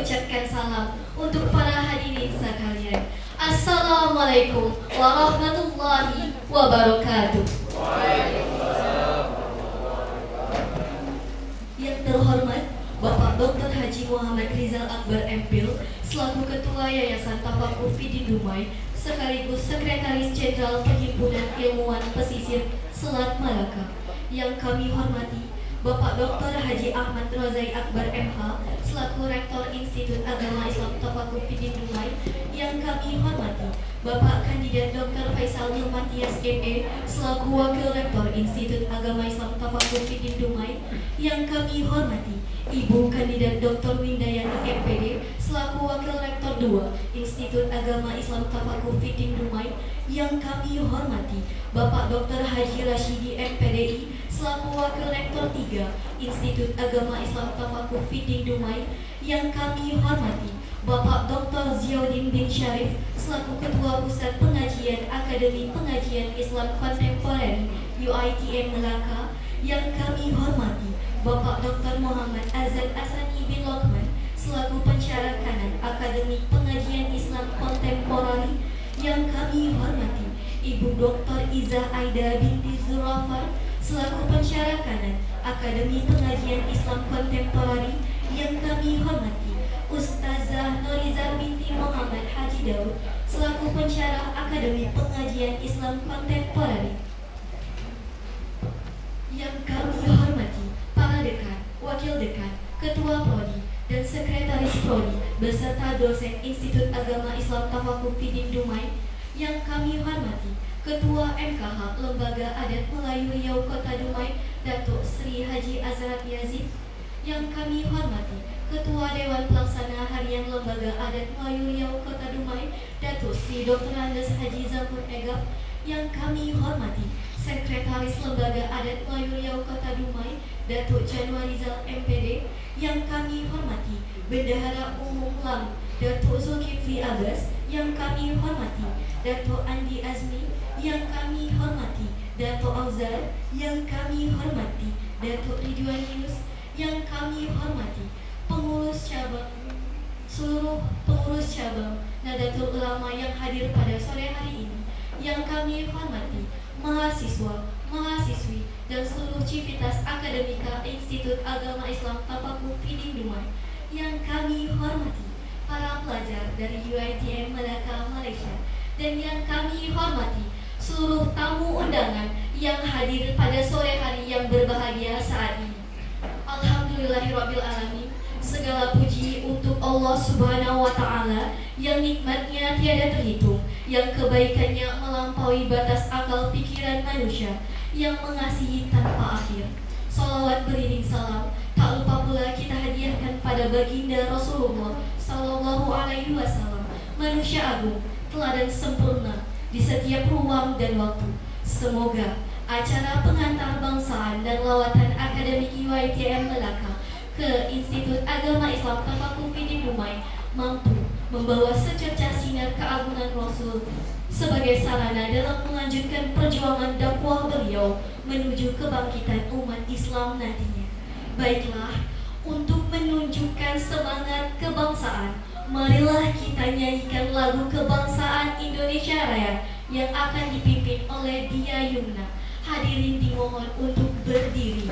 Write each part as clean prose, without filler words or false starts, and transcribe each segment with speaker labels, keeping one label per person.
Speaker 1: ucapkan salam untuk para hadirin sekalian. Assalamualaikum warahmatullahi wabarakatuh. Yang terhormat Bapak Dr. Haji Muhammad Rizal Akbar MPhil selaku Ketua Yayasan Tafaqquh Fiddin Dumai sekaligus Sekretaris Jenderal Perhimpunan Ilmuwan Pesisir Selat Malaka. Yang kami hormati Bapak Dr. Haji Ahmad Rozai Akbar MH selaku Rektor Institut Agama Islam Tafaqquh Fiddin Dumai. Yang kami hormati Bapak Kandidat Dr. Faisal Nurmatias ME selaku Wakil Rektor Institut Agama Islam Tafaqquh Fiddin Dumai. Yang kami hormati Ibu Kandidat Dr. Windayani MPD selaku Wakil Rektor 2 Institut Agama Islam Tafaqquh Fiddin Dumai. Yang kami hormati Bapak Dr. Haji Rashidi MPDI selaku Wakil Rektor 3 Institut Agama Islam Tafaqquh Fiddin Dumai. Yang kami hormati Bapak Dr. Ziauddin bin Syarif selaku Ketua Pusat Pengajian Akademi Pengajian Islam Kontemporer UITM Melaka. Yang kami hormati Bapak Dr. Muhammad Azad Asani bin Lokman selaku Pensyarah Kanan Akademi Pengajian Islam Kontemporer. Yang kami hormati Ibu Dr. Iza Aida binti Zurafar selaku Pensyarah Kanan Akademi Pengajian Islam Kontemporer. Yang kami hormati Ustazah Nuriza binti Muhammad Haji Daud selaku Pensyarah Akademi Pengajian Islam Kontemporer. Yang kami hormati para dekan, wakil dekan, ketua prodi, dan sekretaris prodi beserta dosen Institut Agama Islam Tafaqquh Fiddin Dumai. Yang kami hormati Ketua MKH Lembaga Adat Melayu Riau Kota Dumai Datuk Sri Haji Azrat Yazid. Yang kami hormati Ketua Dewan Pelaksana Harian Lembaga Adat Melayu Riau Kota Dumai Datuk Sri Dr. Andes Haji Zamur Egap. Yang kami hormati Sekretaris Lembaga Adat Melayu Riau Kota Dumai Datuk Januarizal MPD. Yang kami hormati Bendahara Umum LAM Datuk Zulkifli Abbas. Yang kami hormati Datuk Andi Azmi. Yang kami hormati Datuk Auzar. Yang kami hormati Datuk Ridwan Yunus. Yang kami hormati pengurus cabang, seluruh pengurus cabang Nadatul Ulama yang hadir pada sore hari ini. Yang kami hormati mahasiswa, mahasiswi, dan seluruh civitas akademika Institut Agama Islam Tafaqquh Fiddin Dumai. Yang kami hormati para pelajar dari UITM Melaka, Malaysia. Dan yang kami hormati seluruh tamu undangan yang hadir pada sore hari yang berbahagia saat ini. Alhamdulillahirrabbilalamin. Segala puji untuk Allah Subhanahu wa Ta'ala yang nikmatnya tiada terhitung, yang kebaikannya melampaui batas akal pikiran manusia, yang mengasihi tanpa akhir. Salawat beriring salam tak lupa pula kita hadiahkan pada baginda Rasulullah Sallallahu Alaihi Wasallam, manusia agung, teladan sempurna di setiap ruang dan waktu. Semoga acara pengantar bangsaan dan lawatan akademik UITM Melaka ke Institut Agama Islam Tafaqquh Fiddin Dumai mampu membawa secercah sinar keagungan Rasul sebagai sarana dalam melanjutkan perjuangan dakwah beliau menuju kebangkitan umat Islam nantinya. Baiklah, untuk menunjukkan semangat kebangsaan, marilah kita nyanyikan lagu kebangsaan Indonesia Raya yang akan dipimpin oleh Dia Yumna. Hadirin dimohon untuk berdiri.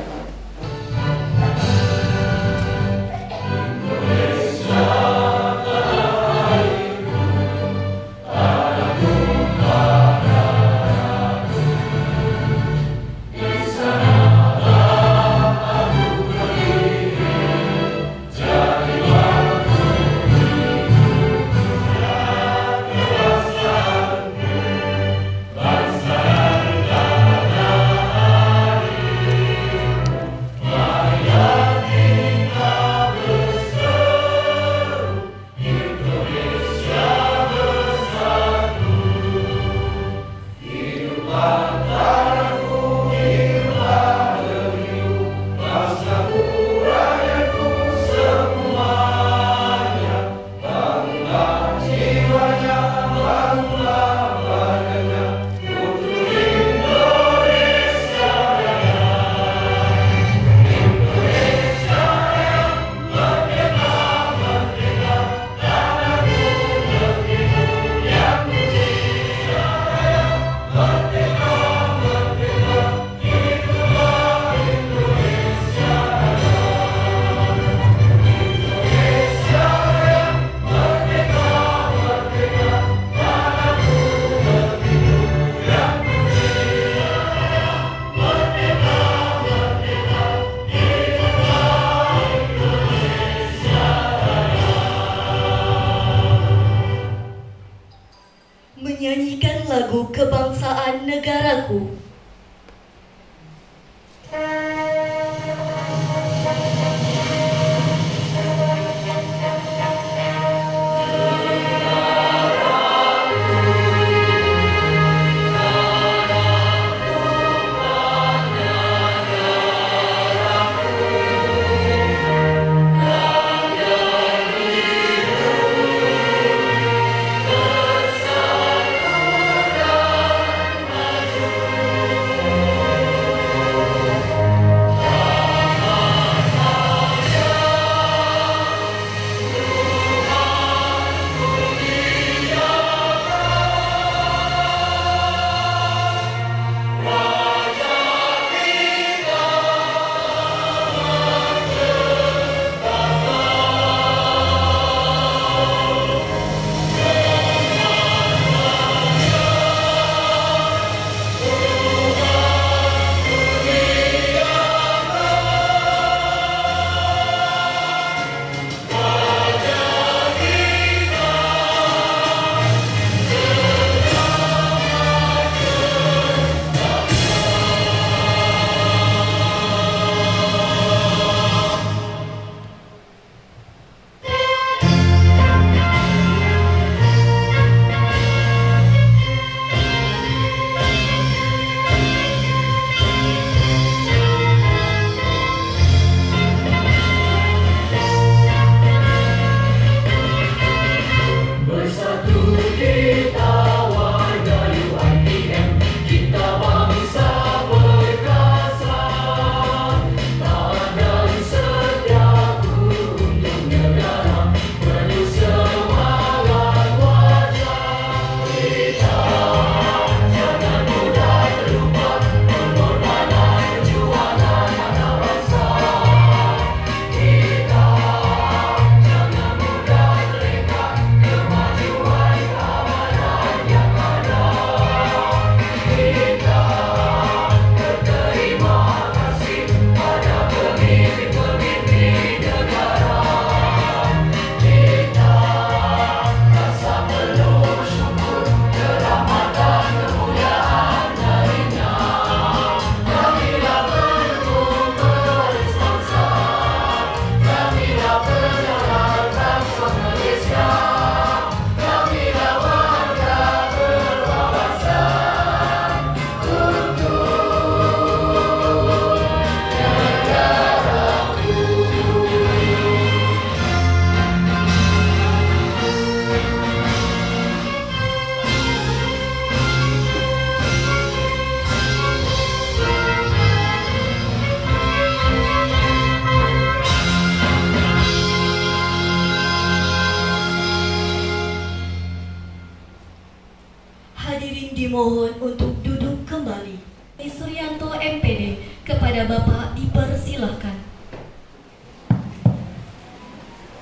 Speaker 1: Deni Suryanto MPD. Kepada Bapak dipersilahkan.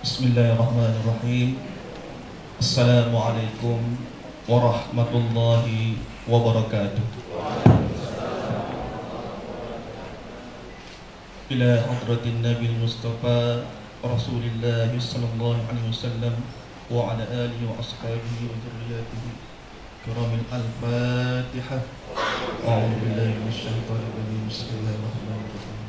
Speaker 2: Bismillahirrahmanirrahim. Assalamualaikum warahmatullahi wabarakatuh. Ila hadratin Nabi Mustafa Rasulillah sallallahu alaihi wasallam wa ala alihi wa ashabihi wa dzurriyyatihi kiramil al-Fatihah. A'udzu billahi minasyaitonir rajim. Bismillahirrahmanirrahim.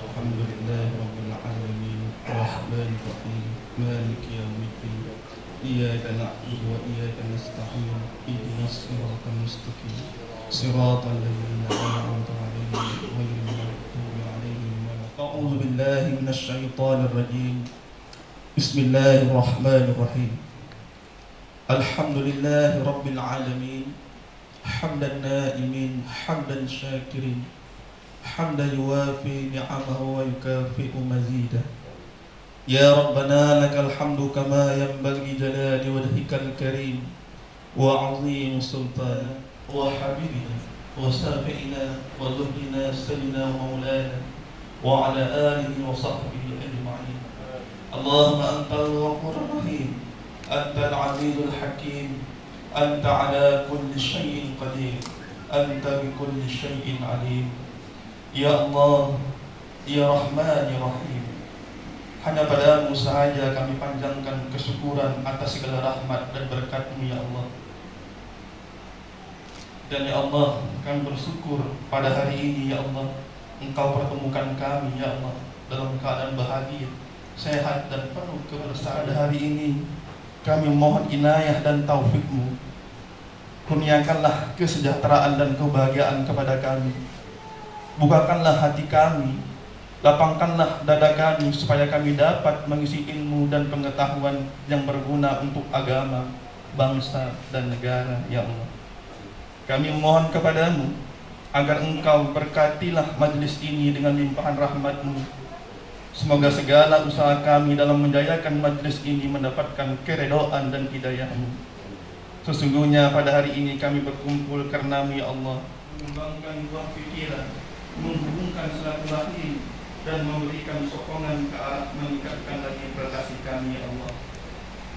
Speaker 2: Alhamdulillahi rabbil alamin. Arrahmanir rahim. Maliki yaumiddin. Iyyaka na'budu wa iyyaka nasta'in. Ihdinas siratal mustaqim. Siratal ladzina an'amta 'alaihim ghairil maghdubi 'alaihim waladdallin. A'udzu billahi minasy syaithanir rajim. Bismillahirrahmanirrahim. Alhamdulillahi rabbil alamin. Hamdan na'imin, hamdan syakirin, hamdan yuwafi ni'amahu wa yukafi'u mazidah. Ya Rabbana lakal hamdu kama yanbaghi jalali wajhikal karim wa 'azim sultanak wa habibina wa safi'ina wa dhukrina sayyidina wa maulana wa ala alihi wa sahbihi ajma'in. Allahumma antal ghafurur rahim, antal 'azizul hakim, anta ala kulli syai'in qadir, anta bi kulli syai'in alim. Ya Allah, ya Rahman, ya Rahim, hanya padamu sahaja kami panjangkan kesyukuran atas segala rahmat dan berkat-Mu ya Allah. Dan ya Allah, kami bersyukur pada hari ini ya Allah, Engkau pertemukan kami ya Allah dalam keadaan bahagia, sehat dan penuh kebersamaan. Hari ini kami mohon inayah dan taufik-Mu. Kurniakanlah kesejahteraan dan kebahagiaan kepada kami. Bukakanlah hati kami, lapangkanlah dada kami supaya kami dapat mengisi ilmu dan pengetahuan yang berguna untuk agama, bangsa dan negara ya Allah. Kami mohon kepadamu agar Engkau berkatilah majlis ini dengan limpahan rahmat-Mu. Semoga segala usaha kami dalam menjayakan majlis ini mendapatkan keredaan dan hidayah-Mu. Sesungguhnya pada hari ini kami berkumpul karena-Mu ya Allah, mengembangkan buah pikiran, menghubungkan silaturahim dan memberikan sokongan ke arah meningkatkan lagi relasi kami ya Allah.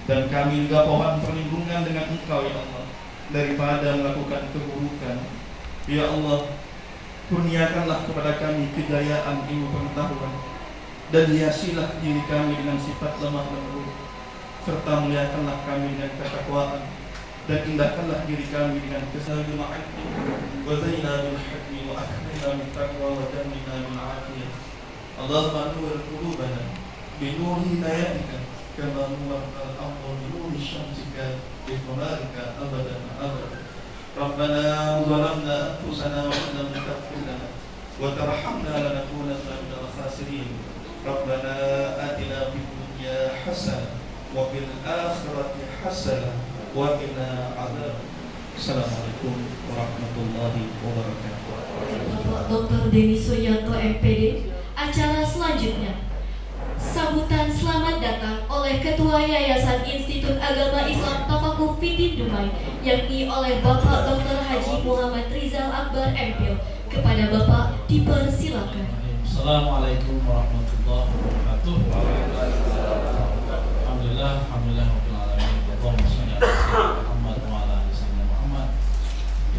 Speaker 2: Dan kami juga mohon perlindungan dengan Engkau ya Allah daripada melakukan keburukan. Ya Allah, kurniakanlah kepada kami kejayaan ilmu pengetahuan dan hiasilah diri kami dengan sifat lemah lembut, serta muliakanlah kami dengan ketakwaan dan indahkanlah diri kami dengan kesabaran ma'afi wa zaina bil hikmi wa akhrina min taqwa wa jannina min afiyah. Allahumma nur qulubana bi nuri hidayatika kama nur al-ardh bi nuri syamsika bi qamarika abadan abadan. Rabbana zalamna anfusana wa in lam taghfir lana wa tarhamna lanakunanna minal khasirin. Rabbana atina fid dunya hasanah wa fil akhirati hasanah wa qina adzabannar. Assalamualaikum warahmatullahi wabarakatuh.
Speaker 1: Bapak Dr. Deni Suryanto MPD. Acara selanjutnya, sambutan selamat datang oleh Ketua Yayasan Institut Agama Islam Tafaqquh Fiddin Dumai, yakni oleh Bapak Dr. Haji Muhammad Rizal Akbar MPil. Kepada Bapak dipersilakan.
Speaker 3: Assalamualaikum warahmatullahi wabarakatuh. Alhamdulillah, alhamdulillah rabbil alamin. Allahumma shalli ala sayyidina Muhammad wa ala ali sayyidina Muhammad.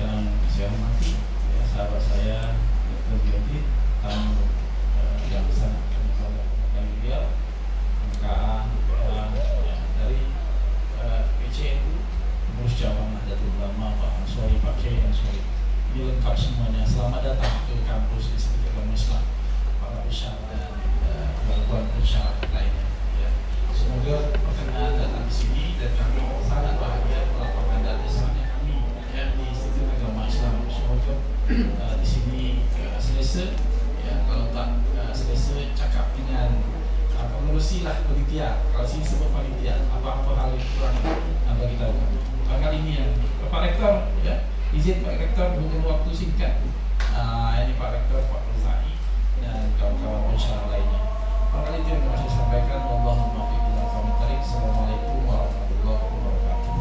Speaker 3: Yang saya hormati ya, sahabat saya Dr. Bioti, tamu yang besar kami beliau, MKA, dari PCNU, pengurus cabang Nahdlatul Ulama, Pak Ansori, Pak Kiai Ansori. Ini lengkap semuanya. Selamat datang ke kampus Institut Agama Islam, para isyarat dan keluarga isyarat lainnya. Ya. Semoga perkenan datang di sini dan kami sangat bahagia melaporkan dari Islamnya kami ya, di Institut Agama Islam. Semoga di sini selesai. Ya, kalau tak selesai cakap dengan pengurusilah panitia. Kalau sini sebut panitia, apa-apa hal yang kurang bagi tahu kami. Kali ini yang Pak Rektor ya, izin Pak Rektor dengan waktu singkat. Ini Pak Rektor, Pak Rizai dan kawan-kawan pensyarah lainnya. Kali itu yang saya sampaikan. Wallahul muwaffiq ila aqwamit thoriq. Assalamualaikum warahmatullahi wabarakatuh.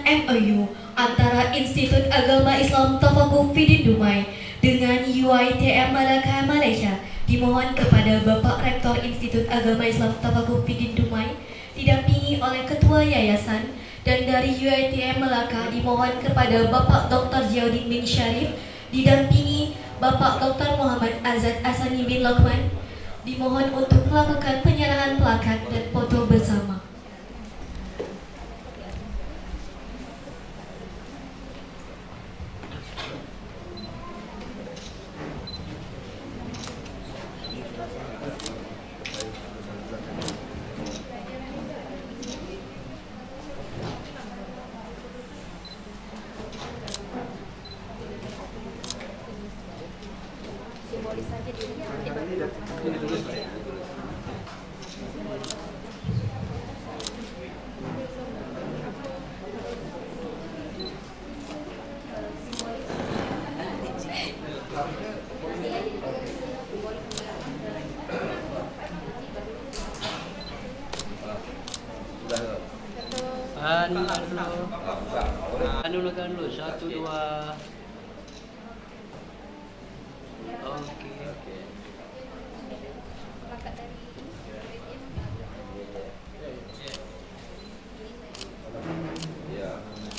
Speaker 1: MOU antara Institut Agama Islam Tafakuh Fidin Dumai dengan UiTM Malaka Malaysia. Dimohon kepada Bapak Rektor Institut Agama Islam Tafakuh Fidin Dumai didampingi oleh Ketua Yayasan, dan dari UiTM Malaka dimohon kepada Bapak Dr. Ziauddin bin Syarif didampingi Bapak Dr. Muhammad Azad Asani bin Lokman, dimohon untuk melakukan penyerahan plakat dan foto bersama.
Speaker 4: Anu dulu, 1, 2. Oke.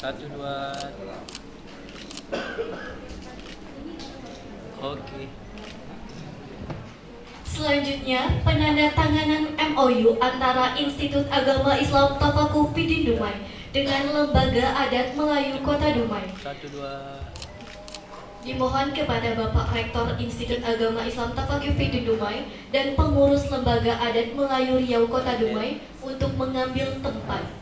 Speaker 4: Satu, dua. Oke.
Speaker 1: Selanjutnya, penandatanganan MOU antara Institut Agama Islam Tafakuh Fidin Dumai dengan Lembaga Adat Melayu Kota Dumai.
Speaker 4: 1, 2.
Speaker 1: Dimohon kepada Bapak Rektor Institut Agama Islam Tafakuh Fidin Dumai dan pengurus Lembaga Adat Melayu Riau Kota Dumai untuk mengambil tempat.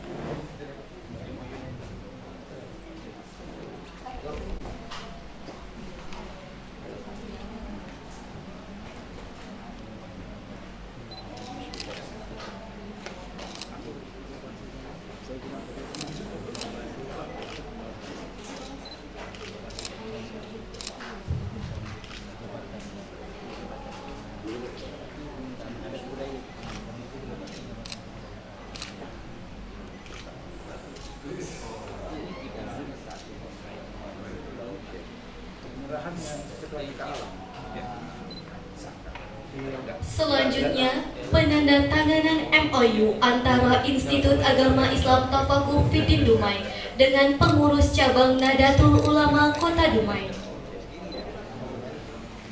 Speaker 1: Selanjutnya, penandatanganan MOU antara Institut Agama Islam Tafakuh Fidin Dumai dengan pengurus cabang Nahdlatul Ulama Kota Dumai.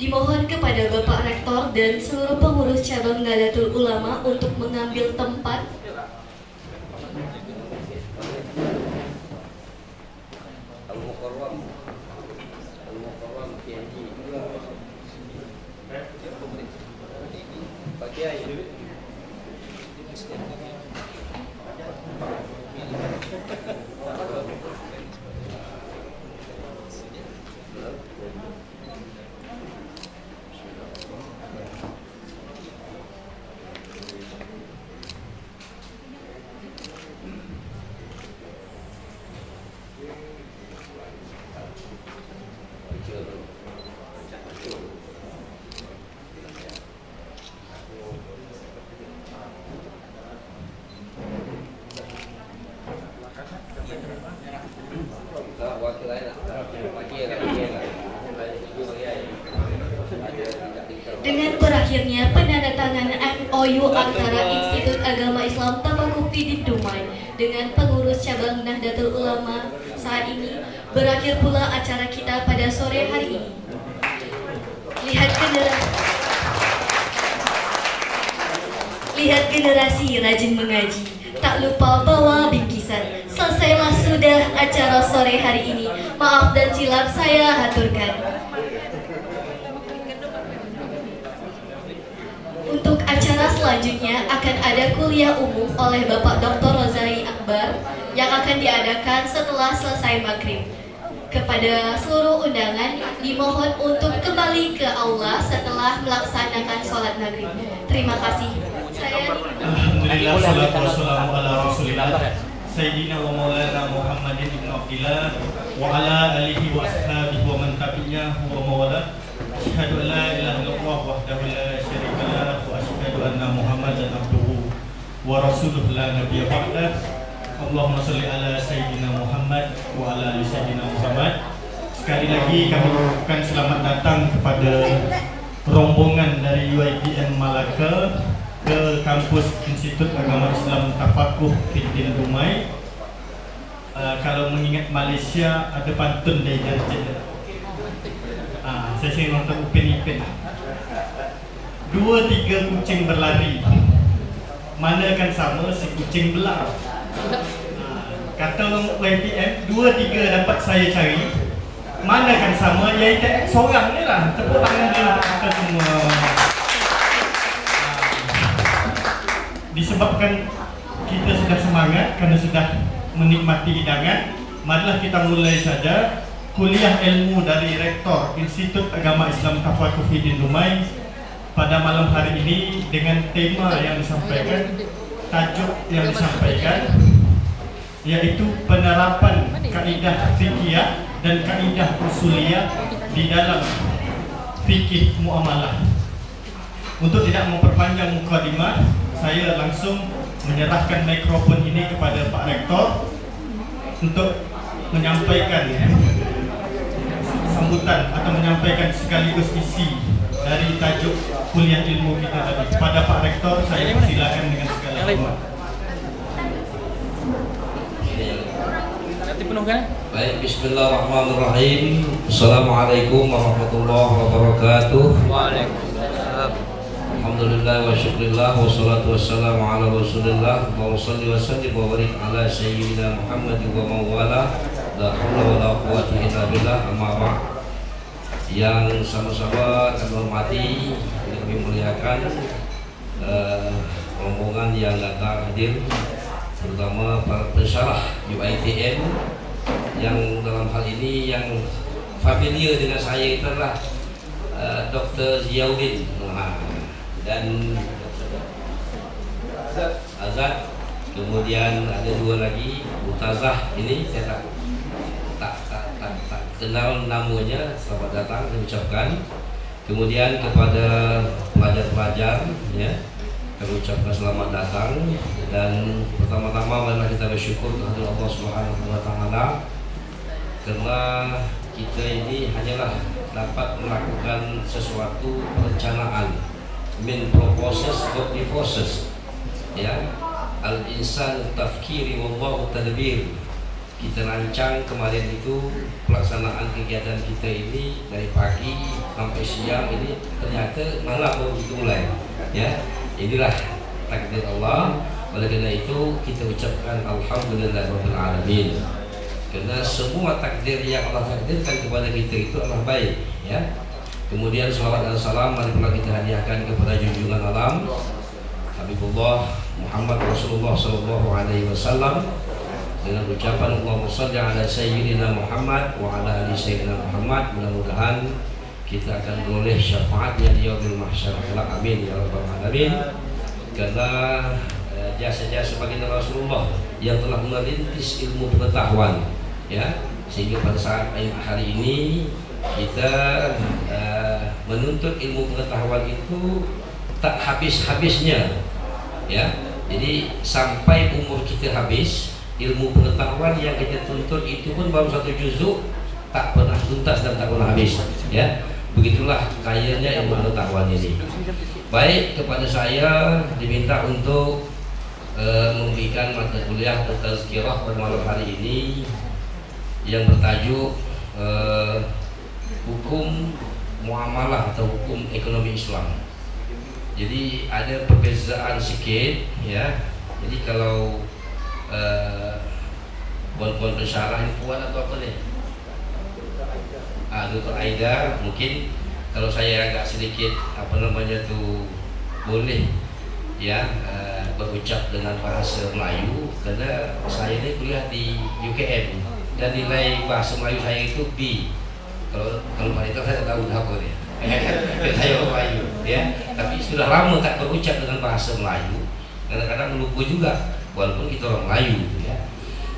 Speaker 1: Dimohon kepada Bapak Rektor dan seluruh pengurus cabang Nahdlatul Ulama untuk mengambil tempat. Dengan berakhirnya penandatanganan MOU antara Institut Agama Islam Tafakuh Fidin Dumai dengan pengurus cabang Nahdlatul Ulama saat ini, berakhir pula acara kita pada sore hari ini. Lihat generasi rajin mengaji, tak lupa bawa bingkisan. Selesailah sudah acara sore hari ini. Maaf dan silap saya haturkan. Untuk acara selanjutnya akan ada kuliah umum oleh Bapak Dr. Rozali Akbar yang akan diadakan setelah selesai maghrib. Kepada seluruh undangan dimohon untuk kembali ke aula setelah melaksanakan sholat maghrib. Terima kasih.
Speaker 5: Alhamdulillah, salatu wassalamu ala rasulillah Sayyidina wa maulana Muhammadin ibn Abdillah wa ala alihi wa ashabihi wa man tabi'ahu wa mawala. Asyhadu an la ilaha illallah wahdahu la syarika lah wa asyhadu anna Muhammadan abduhu wa rasuluhu la nabiyya ba'dah. Allahumma sholli ala Sayyidina Muhammad wa ala ali Sayyidina Muhammad. Sekali lagi kami ucapkan selamat datang kepada rombongan dari UiTM Malacca ke kampus Institut Agama Islam Tafakuh Fiddin Dumai. Kalau mengingat Malaysia ada pantun dari Jarjit. Saya sering nonton Upin Ipin. 2-3 kucing berlari, mana kan sama si kucing belah. Kata orang UiTM, 2-3 dapat saya cari, mana kan sama UiTM seorang ni lah. Tepuk tangan dia kita semua. Disebabkan kita sudah semangat kerana sudah menikmati hidangan, marilah kita mulai saja kuliah ilmu dari Rektor Institut Agama Islam Tafakuh Fiddin Dumai pada malam hari ini dengan tema yang disampaikan, tajuk yang disampaikan yaitu penerapan kaidah fikih dan kaidah usuliyah di dalam fikih muamalah. Untuk tidak memperpanjang mukadimah, saya langsung menyerahkan mikrofon ini kepada Pak Rektor untuk menyampaikan sambutan atau menyampaikan sekaligus isi dari tajuk kuliah ilmu kita tadi. Kepada Pak Rektor saya persilakan dengan segala hormat.
Speaker 4: Nanti penuhkan.
Speaker 6: Baik, bismillahirrahmanirrahim. Assalamualaikum warahmatullahi wabarakatuh.
Speaker 4: Waalaikumsalam.
Speaker 6: Alhamdulillah wa syukurillah wa salatu wassalamu ala rasulillah wa salli wa sallim wa barik ala sayyidina Muhammad wa mawala la hawla wa la quwwata illa billah. Amma ba'd. Yang sama-sama kami hormati, kami muliakan rombongan yang datang hadir, terutama para pensyarah UiTM yang dalam hal ini yang familiar dengan saya itu adalah Dr. Ziauddin dan Azad, kemudian ada dua lagi Mutazah. Ini saya tak kenal namanya. Selamat datang saya ucapkan. Kemudian kepada pelajar-pelajar ya, kami ucapkan selamat datang. Dan pertama-tama marilah kita bersyukur kepada Allah Subhanahu wa taala karena kita ini hanyalah dapat melakukan sesuatu perencanaan, min proposes god divorces ya, al insan tafkiri wallahu tadbir. Kita rancang kemarin itu pelaksanaan kegiatan kita ini dari pagi sampai siang, ini ternyata malam baru dimulai ya. Inilah takdir Allah. Oleh karena itu kita ucapkan alhamdulillahirabbil alamin, karena semua takdir yang Allah takdirkan kepada kita itu adalah baik ya. Kemudian salawat dan salam mari pula kita hadiahkan kepada junjungan alam Habibullah Muhammad Rasulullah sallallahu alaihi wasallam dengan ucapan Allahumma shalli ala sayyidina Muhammad wa ala ali sayyidina Muhammad. Mudah-mudahan kita akan beroleh syafaatnya di yaumil mahsyar. Amin ya rabbal alamin. Karena jasa-jasa baginda Rasulullah yang telah merintis ilmu pengetahuan ya, sehingga pada saat hari ini kita menuntut ilmu pengetahuan itu tak habis-habisnya ya. Jadi sampai umur kita habis, ilmu pengetahuan yang kita tuntut itu pun baru 1 juzuk, tak pernah tuntas dan tak pernah habis ya. Begitulah kayanya ilmu pengetahuan ini. Baik, kepada saya diminta untuk memberikan mata kuliah tazkirah pada malam hari ini yang bertajuk hukum muamalah atau hukum ekonomi Islam. Jadi ada perbezaan sikit ya. Jadi kalau buat pensyarah ini puan atau apa nih? Dr. Aida, mungkin kalau saya agak sedikit apa namanya tuh boleh ya berucap dengan bahasa Melayu, karena saya ini kuliah di UKM dan nilai bahasa Melayu saya itu B. Kalau Pak Rita saya tahu apa dia. Saya orang Melayu ya, tapi sudah lama tak berucap dengan bahasa Melayu. Kadang-kadang melupa juga walaupun kita orang Melayu ya.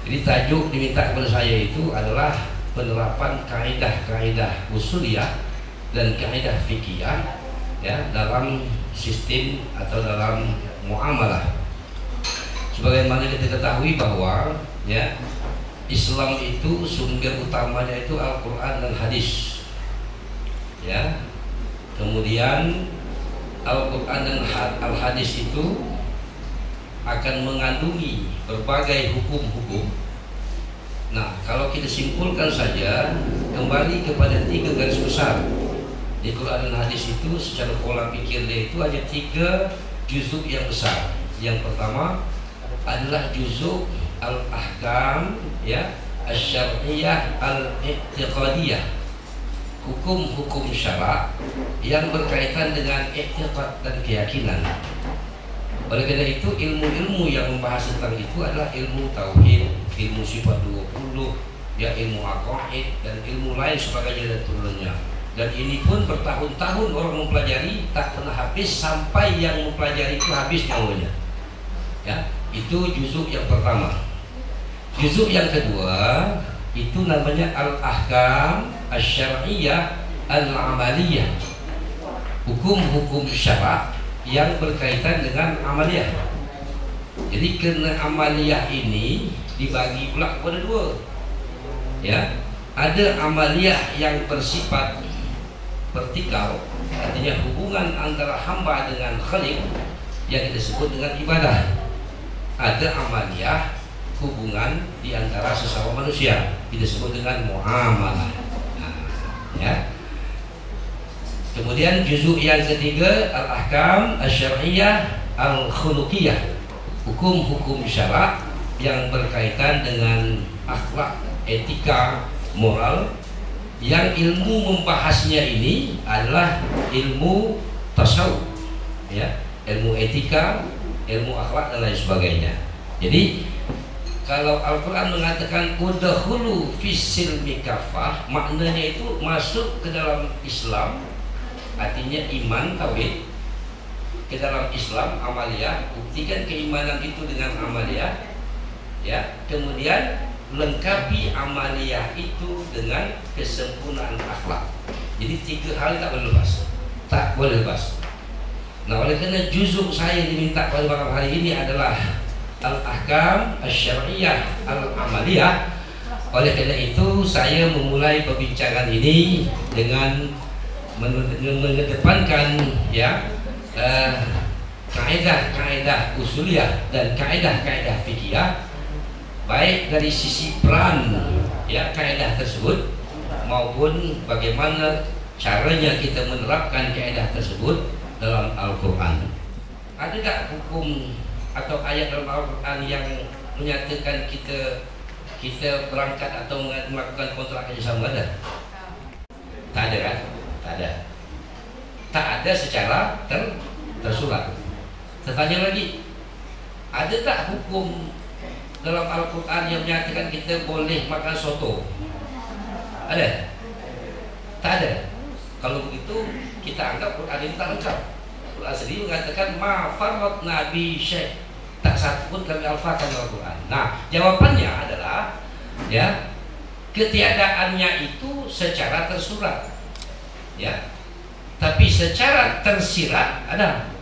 Speaker 6: Jadi tajuk diminta kepada saya itu adalah penerapan kaidah-kaidah usuliyah dan kaidah fikihah ya dalam sistem atau dalam muamalah. Sebagaimana kita ketahui bahwa ya Islam itu sumber utamanya itu Al-Quran dan hadis. Ya. Kemudian Al-Quran dan Al-Hadis itu akan mengandungi berbagai hukum-hukum. Nah, kalau kita simpulkan saja kembali kepada 3 garis besar di Quran dan Hadis itu, secara pola pikirnya itu ada 3 juzuk yang besar. Yang pertama adalah juzuk al-ahkam ya asy-syar'iyyah al-i'tiqadiyah, hukum-hukum syarak yang berkaitan dengan i'tiqad dan keyakinan. Oleh karena itu ilmu-ilmu yang membahas tentang itu adalah ilmu tauhid, ilmu sifat 20 ya, ilmu aqaid dan ilmu lain sebagainya dan turunannya. Dan ini pun bertahun-tahun orang mempelajari tak pernah habis sampai yang mempelajari itu habis nyawanya. Ya, itu juzuk yang pertama. Juzuk yang kedua itu namanya al-ahkam asy-syar'iyyah al-amaliyah, hukum-hukum syarak yang berkaitan dengan amaliyah. Jadi karena amaliyah ini dibagi pula kepada 2. Ya, ada amaliyah yang bersifat vertikal, artinya hubungan antara hamba dengan Khaliq yang kita sebut dengan ibadah. Ada amaliyah hubungan di antara sesama manusia, kita sebut dengan muamalah. Nah, ya. Kemudian juzuk yang ketiga al-ahkam asy-syar'iyyah al-khuluqiyah, hukum-hukum syarak yang berkaitan dengan akhlak, etika, moral, yang ilmu membahasnya ini adalah ilmu tasawuf, ya, ilmu etika, ilmu akhlak dan lain sebagainya. Jadi kalau Al-Quran mengatakan udkhulu fis-silmi kafah, maknanya itu masuk ke dalam Islam, artinya iman tauhid, ke dalam Islam amaliyah, buktikan keimanan itu dengan amaliyah, ya. Kemudian lengkapi amaliyah itu dengan kesempurnaan akhlak. Jadi 3 hal tak boleh lepas, tak boleh lepas. Nah, oleh karena juzuk saya diminta pada malam hari ini adalah al-ahkam asy-syar'iyyah al-amaliyah. Oleh karena itu saya memulai perbincangan ini dengan mengedepankan ya kaidah-kaidah usuliyah dan kaidah-kaidah fikih, baik dari sisi peran ya kaidah tersebut maupun bagaimana caranya kita menerapkan kaidah tersebut dalam Al-Quran. Ada tak hukum atau ayat dalam Al-Quran yang menyatakan kita berangkat atau melakukan kontrak kerjasama? Ada? Tak ada kan? Tak ada. Tak ada secara tersurat. Tertanya lagi, ada tak hukum dalam Al-Quran yang menyatakan kita boleh makan soto? Ada? Tak ada. Kalau begitu kita anggap Quran ini tak lengkap. Quran sendiri mengatakan ma farratna bi syai', tak satu pun kami alfakan dalam Quran. Nah, jawabannya adalah ya ketiadaannya itu secara tersurat, ya, tapi secara tersirat ada.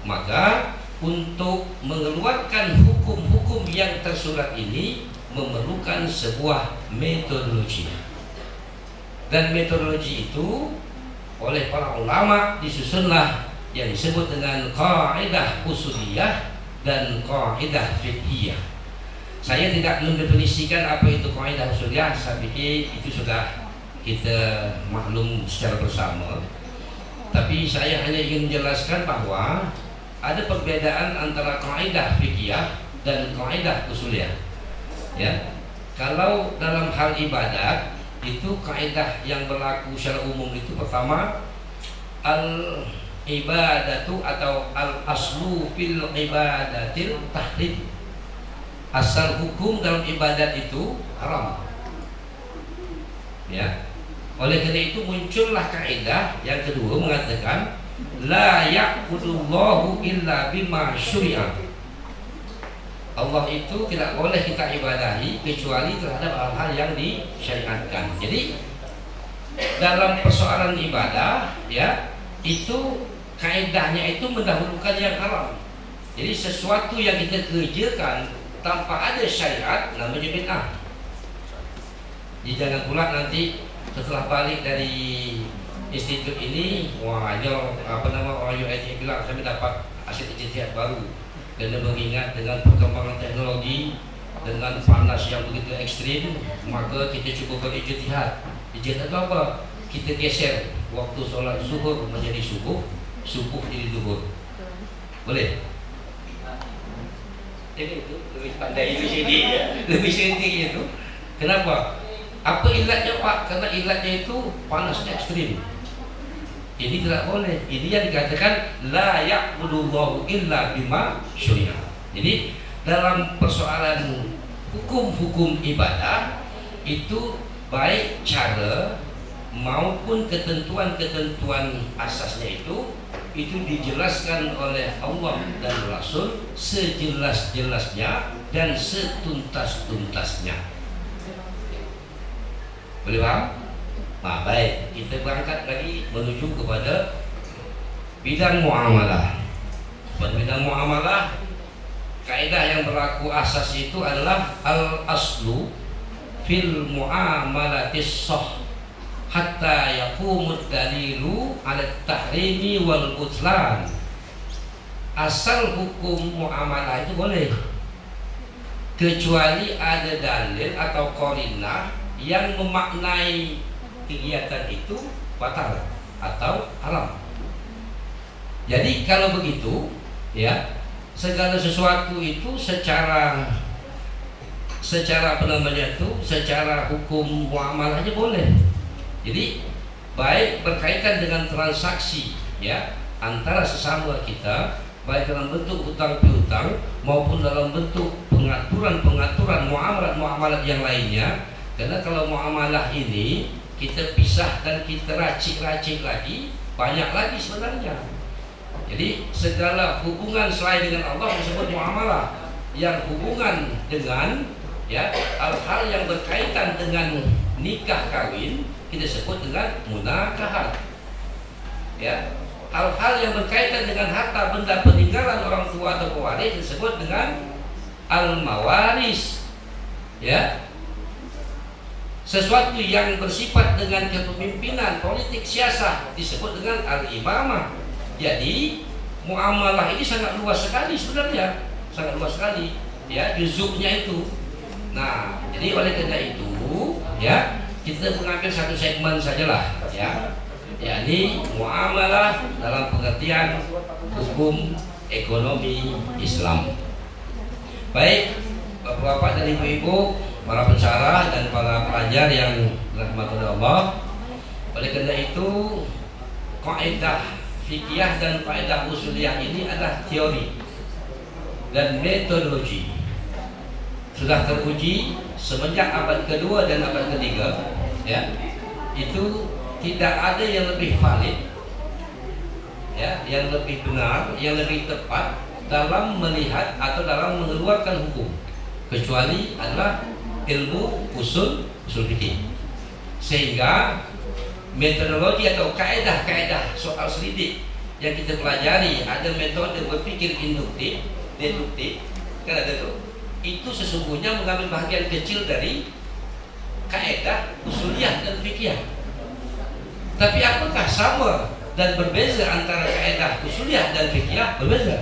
Speaker 6: Maka untuk mengeluarkan hukum-hukum yang tersurat ini memerlukan sebuah metodologi, dan metodologi itu oleh para ulama disusunlah yang disebut dengan kaidah usuliyah dan kaidah fiqhiyah. Saya tidak mendefinisikan apa itu kaidah usuliyah, saya pikir itu sudah kita maklum secara bersama. Tapi saya hanya ingin menjelaskan bahwa ada perbedaan antara kaidah fiqhiyah dan kaidah usuliyah. Ya, kalau dalam hal ibadat itu kaidah yang berlaku secara umum itu pertama al-ibadatu atau al-aslu fil ibadatil tahrim. Asal hukum dalam ibadat itu haram. Ya. Oleh karena itu muncullah kaidah yang kedua mengatakan la ya'budullahu illa bima syuri'a. Allah itu tidak boleh kita ibadahi kecuali terhadap hal-hal yang disyariatkan. Jadi dalam persoalan ibadah ya itu kaidahnya itu mendahulukan yang haram. Jadi sesuatu yang kita kerjakan tanpa ada syariat namanya bid'ah. Jadi jangan pula nanti setelah balik dari institut ini, orang UIT bilang kami dapat hasil ijtihad baru. Kena mengingat dengan perkembangan teknologi, dengan panas yang begitu ekstrim, maka kita cuba berijtihad. Ijtihad itu apa? Kita geser waktu solat zuhur menjadi subuh, subuh jadi zuhur. Boleh? Jadi itu lebih pandai di sini, lebih senti itu. Kenapa? Apa ilatnya Pak? Karena ilatnya itu panasnya ekstrim. Ini tidak boleh. Ini yang dikatakan la ya'budullahu illa bima syuri'a. Jadi dalam persoalan hukum-hukum ibadah itu baik cara maupun ketentuan-ketentuan asasnya itu dijelaskan oleh Allah dan Rasul sejelas-jelasnya dan setuntas-tuntasnya. Boleh paham? Nah, baik, kita berangkat lagi menuju kepada bidang muamalah. Pada bidang muamalah, kaidah yang berlaku asas itu adalah al-aslu fil muamalatis sah hatta yaqumud dalilu ala tahrimi wal butlan. Asal hukum muamalah itu boleh kecuali ada dalil atau qarinah yang memaknai kegiatan itu batal atau haram. Jadi kalau begitu, ya, segala sesuatu itu secara secara hukum muamalahnya boleh. Jadi baik berkaitan dengan transaksi, ya, antara sesama kita, baik dalam bentuk hutang piutang maupun dalam bentuk pengaturan muamalat yang lainnya. Karena kalau muamalah ini kita pisah dan kita racik-racik lagi, banyak lagi sebenarnya. Jadi segala hubungan selain dengan Allah disebut muamalah. Yang hubungan dengan, ya, hal-hal yang berkaitan dengan nikah kawin kita sebut dengan munakahat. Ya, hal-hal yang berkaitan dengan harta benda peninggalan orang tua atau pewaris disebut dengan al-mawaris. Ya, sesuatu yang bersifat dengan kepemimpinan politik siasah disebut dengan al-imamah. Jadi muamalah ini sangat luas sekali sebenarnya, sangat luas sekali, ya, juzuknya itu. Nah, jadi oleh karena itu, ya, kita mengambil satu segmen sajalah, ya, yakni muamalah dalam pengertian hukum ekonomi Islam. Baik, Bapak-bapak dan Ibu-ibu, para pensyarah dan para pelajar yang dirahmati Allah. Oleh karena itu, kaidah fikih dan kaidah usuliyah ini adalah teori dan metodologi. Sudah teruji semenjak abad kedua dan abad ketiga, ya, itu tidak ada yang lebih valid, ya, yang lebih benar, yang lebih tepat dalam melihat atau dalam mengeluarkan hukum kecuali adalah ilmu usul fikih. Sehingga metodologi atau kaedah-kaedah soal selidik yang kita pelajari, ada metode berpikir induktif, deduktif, kan ada tuh. Itu sesungguhnya mengambil bagian kecil dari kaedah usuliyah dan fikih. Tapi apakah sama dan berbeza antara kaedah usuliyah dan fikih? Berbeza.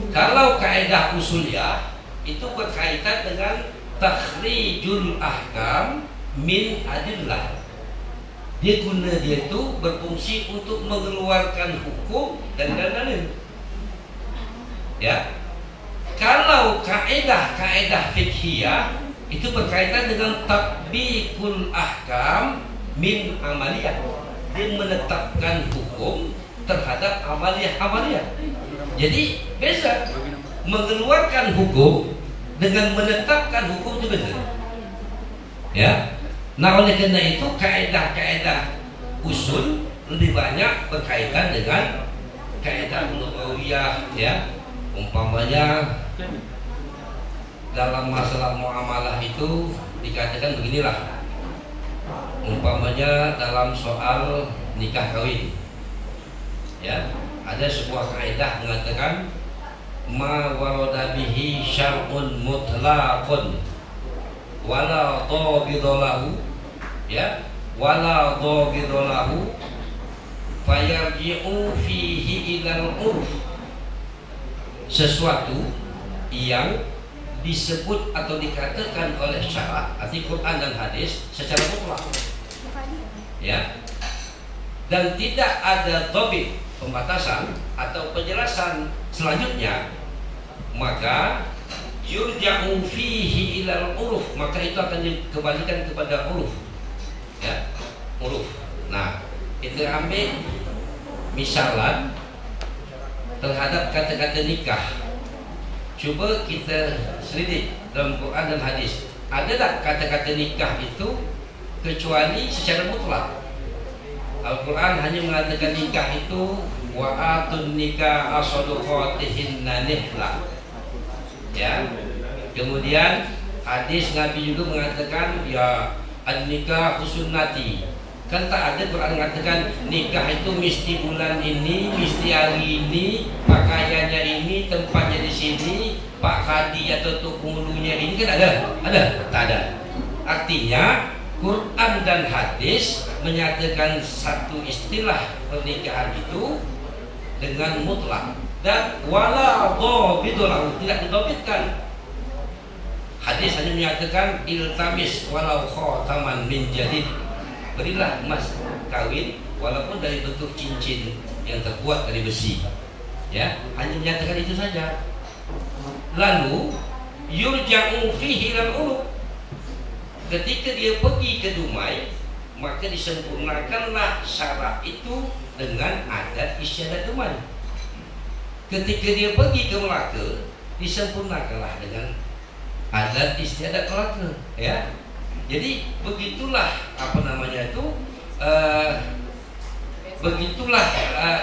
Speaker 6: Kalau kaedah usuliyah itu berkaitan dengan takhrijul ahkam min adillah. Dia itu berfungsi untuk mengeluarkan hukum dan dalil. Ya. Kalau kaedah fikhiyah itu berkaitan dengan tatbiqul ahkam min amaliyah. Dia menetapkan hukum terhadap amaliyah. Jadi beza. Mengeluarkan hukum dengan menetapkan hukum itu beda. Ya. Nah, oleh karena itu kaedah-kaedah usul lebih banyak berkaitan dengan kaedah lughawiyah, ya. Umpamanya dalam masalah muamalah itu dikatakan beginilah. Umpamanya dalam soal nikah kawin, ya, ada sebuah kaedah mengatakan ma warada bihi syar'un mutlaqun wala dhabidalahu, ya, wala dhabidalahu fayarji'u fihi ilal urf. Sesuatu yang disebut atau dikatakan oleh syarak, arti Quran dan hadis secara mutlak, ya, dan tidak ada dhabit, pembatasan atau penjelasan selanjutnya, maka yurja'u fihi ilal uruf, maka itu akan dikembalikan kepada uruf, ya, uruf. Nah, kita ambil misalan terhadap kata-kata nikah. Cuba kita selidik dalam Quran dan hadis, ada tak kata-kata nikah itu kecuali secara mutlak? Al-Quran hanya mengatakan nikah itu wa'atun nikah as-sadaqatihinna nihla, ya. Kemudian hadis Nabi juga mengatakan ya an-nikah sunnati. Kan tak ada Quran mengatakan nikah itu mesti bulan ini, mesti hari ini, pakaiannya ini, tempatnya di sini, Pak Kadi atau Tuk Pengulunya ini, kan ada? Ada? Tak ada. Artinya Quran dan hadis menyatakan satu istilah pernikahan itu dengan mutlak dan wala dhabidalahu, tidak didhabitkan. Hadis hanya menyatakan iltamis walau khataman min jadid, berilah emas kawin walaupun dari bentuk cincin yang terbuat dari besi, ya, hanya menyatakan itu saja. Lalu yurja'u fihi ilal uruf, ketika dia pergi ke Dumai, maka disempurnakanlah syarat itu dengan adat istiadat Dumai. Ketika dia pergi ke Melaka, disempurnakanlah dengan adat istiadat Melaka, ya. Jadi begitulah begitulah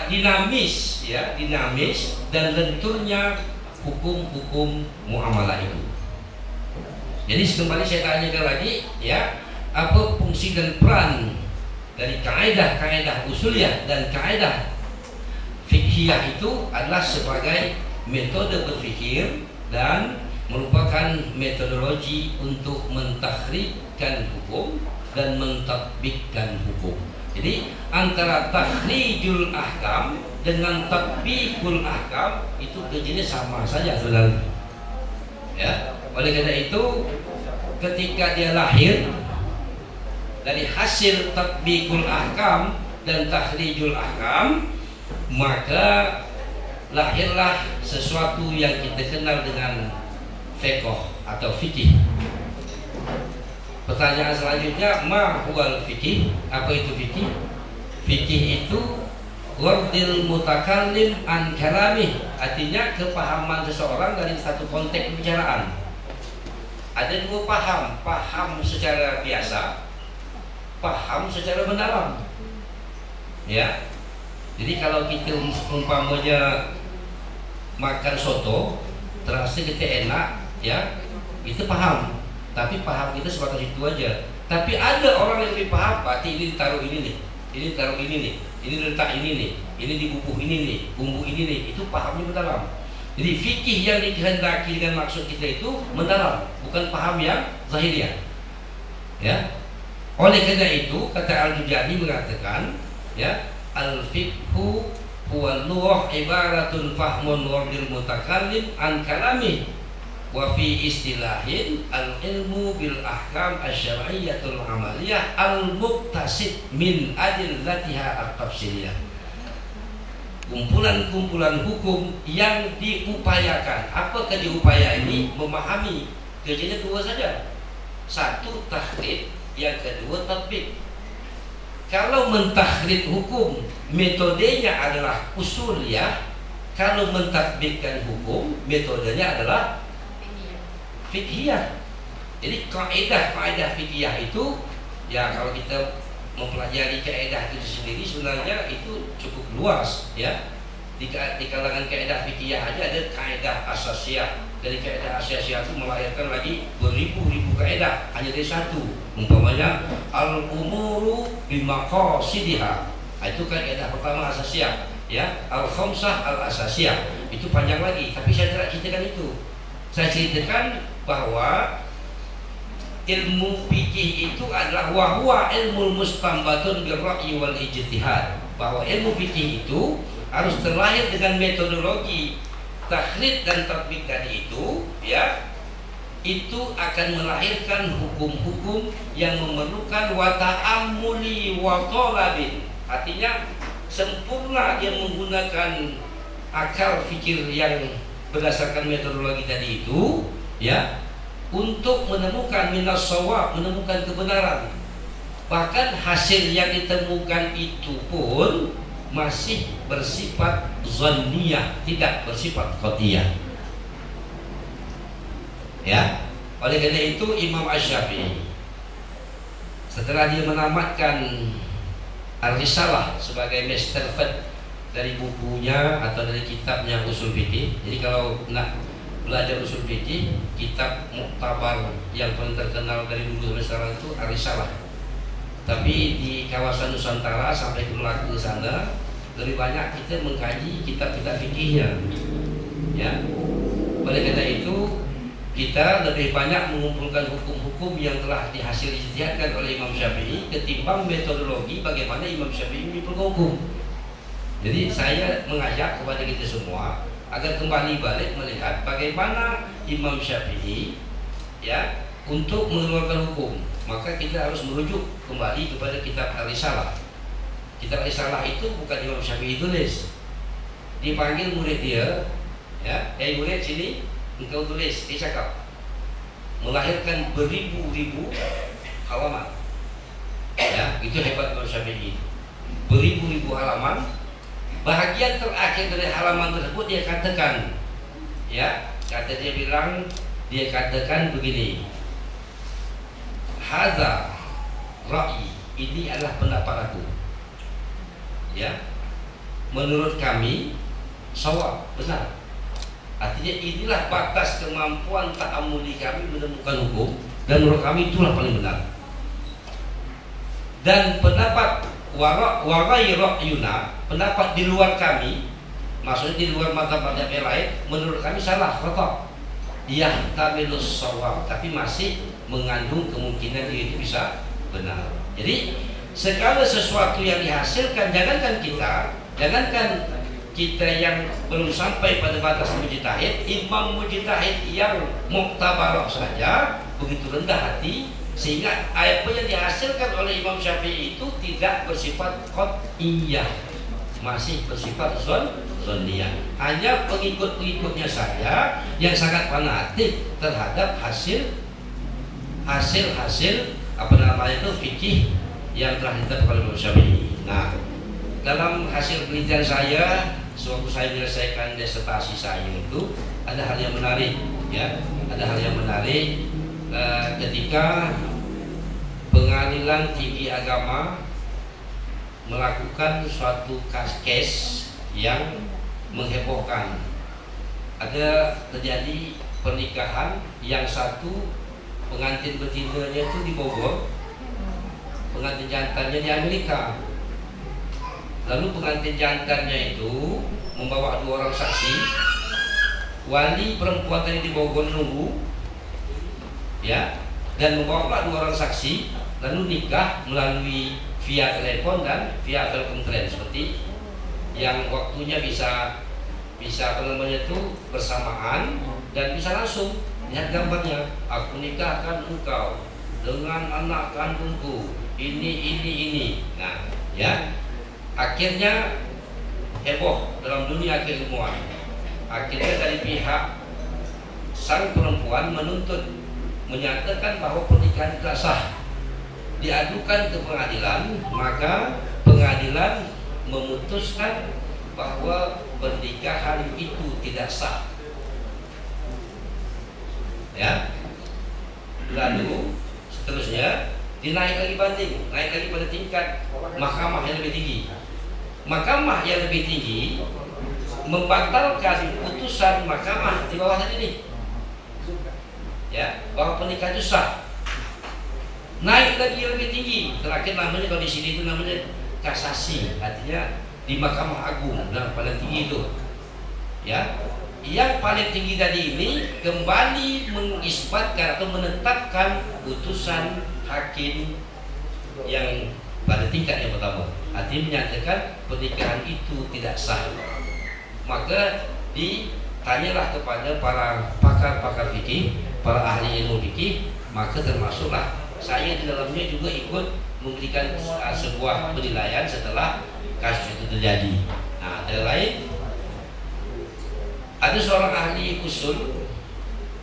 Speaker 6: dinamis, ya, dinamis dan lenturnya hukum-hukum muamalah itu. Jadi kembali saya tanyakan lagi, ya, apa fungsi dan peran dari kaidah-kaidah usuliyah dan kaidah fikhiyah itu adalah sebagai metode berfikir dan merupakan metodologi untuk mentakhrikkan hukum dan mentatbikkan hukum. Jadi antara takhrijul ahkam dengan tatbikul ahkam itu kerjanya sama saja sebenarnya, ya. Oleh karena itu ketika dia lahir dari hasil tatbikul ahkam dan takhrijul ahkam, maka lahirlah sesuatu yang kita kenal dengan fiqh atau fikih. Pertanyaan selanjutnya, ma huwal fikih? Apa itu fikih? Fikih itu wardil mutakallim an kalamih, artinya kepahaman seseorang dari satu konteks pembicaraan. Ada dua paham, paham secara biasa, paham secara mendalam, ya. Jadi kalau kita umpamanya makan soto, terasa kita enak, ya, itu paham. Tapi paham kita sebatas itu aja. Tapi ada orang yang lebih paham, berarti ini ditaruh ini nih, ini ditaruh ini nih, ini letak ini nih, ini dibubuh ini nih, bumbu ini nih, itu pahamnya mendalam. Jadi fikih yang dikehendaki dengan maksud kita itu mendalam, bukan paham yang zahiriah, ya. Oleh karena itu kata Al-Juzjani mengatakan, ya, al-fiqhu huwa lughah ibaratun fahmun wardil mutakallim an kalami wa fi istilahin al-ilmu bil ahkam asy-syar'iyyatul amaliyah al-muqtasid min adillatiha at-tafsiliyah. Kumpulan-kumpulan hukum yang diupayakan. Apakah diupaya ini? Memahami. Kerjanya dua saja. Satu takhrid, yang kedua tatbik. Kalau mentahrid hukum, metodenya adalah usuliyah. Kalau mentatbikkan hukum, metodenya adalah fikhiyah. Jadi kaidah-kaidah fikhiyah itu, ya, kalau kita mempelajari kaidah itu sendiri sebenarnya itu cukup luas, ya. Di kalangan kaidah fikhiyah aja ada kaidah asasiyah. Dari kaidah asasiyah itu melahirkan lagi beribu-ribu kaidah hanya dari satu. Umpamanya al-umuru bimaqasidiha. Itu kaidah pertama asasiyah, ya. Al-khamsah al-asasiyah. itu panjang lagi, tapi saya tidak ceritakan itu. Saya ceritakan bahwa ilmu fikih itu adalah wahwa ilmu mustanbatun birra'yi wal ijtihad, bahwa ilmu fikih itu harus terlahir dengan metodologi takhlid dan tatbik tadi itu, ya, itu akan melahirkan hukum-hukum yang memerlukan wa ta'ammuli wa talabin. Artinya sempurna dia menggunakan akal fikir yang berdasarkan metodologi tadi itu, ya, untuk menemukan minas shawab, menemukan kebenaran. Bahkan hasil yang ditemukan itu pun masih bersifat zanniyah, tidak bersifat qat'iyah. Ya, oleh karena itu Imam Asy-Syafi'i setelah dia menamatkan Ar-Risalah sebagai masterfad dari bukunya atau dari kitabnya Ushul Fiqih. Jadi kalau nak belajar Ushul Fiqih, kitab muktabar yang paling terkenal dari dulu sampai sekarang itu Ar-Risalah. Tapi di kawasan Nusantara sampai ke Melaka ke sana lebih banyak kita mengkaji kitab-kitab fikihnya. Ya. Oleh karena itu kita lebih banyak mengumpulkan hukum-hukum yang telah dihasil ijtihadkan oleh Imam Syafi'i ketimbang metodologi bagaimana Imam Syafi'i menyimpulkan hukum. Jadi saya mengajak kepada kita semua agar kembali balik melihat bagaimana Imam Syafi'i, ya, untuk mengeluarkan hukum. Maka kita harus merujuk kembali kepada kitab Ar-Risalah. Kitab Ar-Risalah itu bukan Imam Syafi'i tulis. Dipanggil murid dia, ya, murid sini, engkau tulis. Dia cakap melahirkan beribu-ribu halaman. Ya, itu hebat Imam Syafi'i. Beribu-ribu halaman. Bahagian terakhir dari halaman tersebut dia katakan, ya, dia katakan begini. Hadza ra'yi, ini adalah pendapat aku. Ya. Menurut kami shawab, benar. Artinya inilah batas kemampuan ta'amuli kami menemukan hukum, dan menurut kami itulah paling benar. Dan pendapat warai ra'yuna, pendapat di luar kami, maksudnya di luar mazhab yang lain, menurut kami salah, khata'. Yahtamilus shawab, tapi masih mengandung kemungkinan dia itu bisa benar. Jadi segala sesuatu yang dihasilkan, jangankan kita yang belum sampai pada batas mujtahid, imam mujtahid yang muktabar saja begitu rendah hati sehingga apa yang dihasilkan oleh Imam Syafi'i itu tidak bersifat qat'iyah, masih bersifat zonniyah. Hanya pengikut-pengikutnya saja yang sangat fanatik terhadap hasil apa namanya itu fikih yang telah ditetapkan oleh Imam Syafi'i. Nah, dalam hasil penelitian saya sewaktu saya menyelesaikan disertasi saya itu ada hal yang menarik, ya, ada hal yang menarik ketika Pengadilan Tinggi Agama melakukan suatu case yang menghebohkan. Ada terjadi pernikahan yang satu pengantin betinanya itu di Bogor, pengantin jantannya di Amerika. Lalu pengantin jantannya itu membawa 2 orang saksi, wali perempuan tadi di Bogor nunggu, ya, dan membawa 2 orang saksi, lalu nikah melalui via telepon dan via telekonferensi seperti yang waktunya bisa apa namanya itu bersamaan dan bisa langsung. Lihat gambarnya, aku nikahkan engkau dengan anak kandungku ini. Nah, ya, akhirnya heboh dalam dunia keilmuan. Akhirnya dari pihak sang perempuan menuntut, menyatakan bahwa pernikahan tidak sah. Diadukan ke pengadilan, maka pengadilan memutuskan bahwa pernikahan itu tidak sah. Ya, lalu seterusnya dinaik lagi banding, naik lagi pada tingkat mahkamah yang lebih tinggi. Mahkamah yang lebih tinggi membatalkan putusan mahkamah di bawah tadi ini, ya, bahwa pernikahan itu sah. Naik lagi yang lebih tinggi, terakhir namanya kalau di sini itu namanya kasasi, artinya di Mahkamah Agung, yang paling tinggi itu. Ya, yang paling tinggi tadi ini kembali mengisbatkan atau menetapkan putusan hakim yang pada tingkat yang pertama. Artinya menyatakan pernikahan itu tidak sah. Maka ditanyalah kepada para pakar-pakar fikih, para ahli ilmu fikih, maka termasuklah saya di dalamnya juga ikut memberikan sebuah penilaian setelah kasus itu terjadi. Nah, antara lain ada seorang ahli usul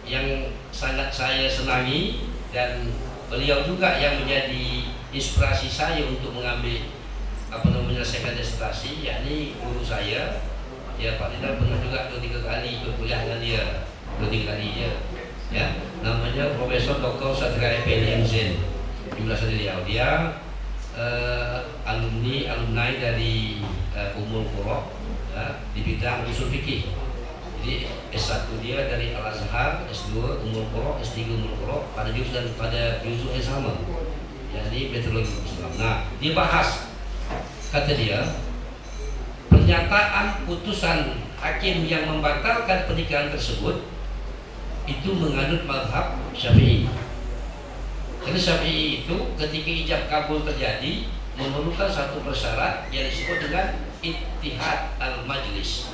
Speaker 6: yang sangat saya senangi dan beliau juga yang menjadi inspirasi saya untuk mengambil menyelesaikan disertasi, yakni guru saya, ya Pak Ridal pernah juga 2-3 kali ikut kuliah dengan dia, 2-3 kali ya, namanya Profesor Dr. Satria Effendi MZen, jumlah sendiri dia alumni dari Ummul Qura ya, di bidang usul fikih. Jadi S1 dia dari Al-Azhar, S2 Ummul Qura, S3 Ummul Qura pada juz dan pada juz yang sama, yakni metodologi Islam. Nah, dibahas, kata dia, pernyataan putusan hakim yang membatalkan pernikahan tersebut itu menganut mazhab Syafi'i. Karena Syafi'i itu ketika ijab kabul terjadi memerlukan satu persyarat yang disebut dengan ittihad al-majlis,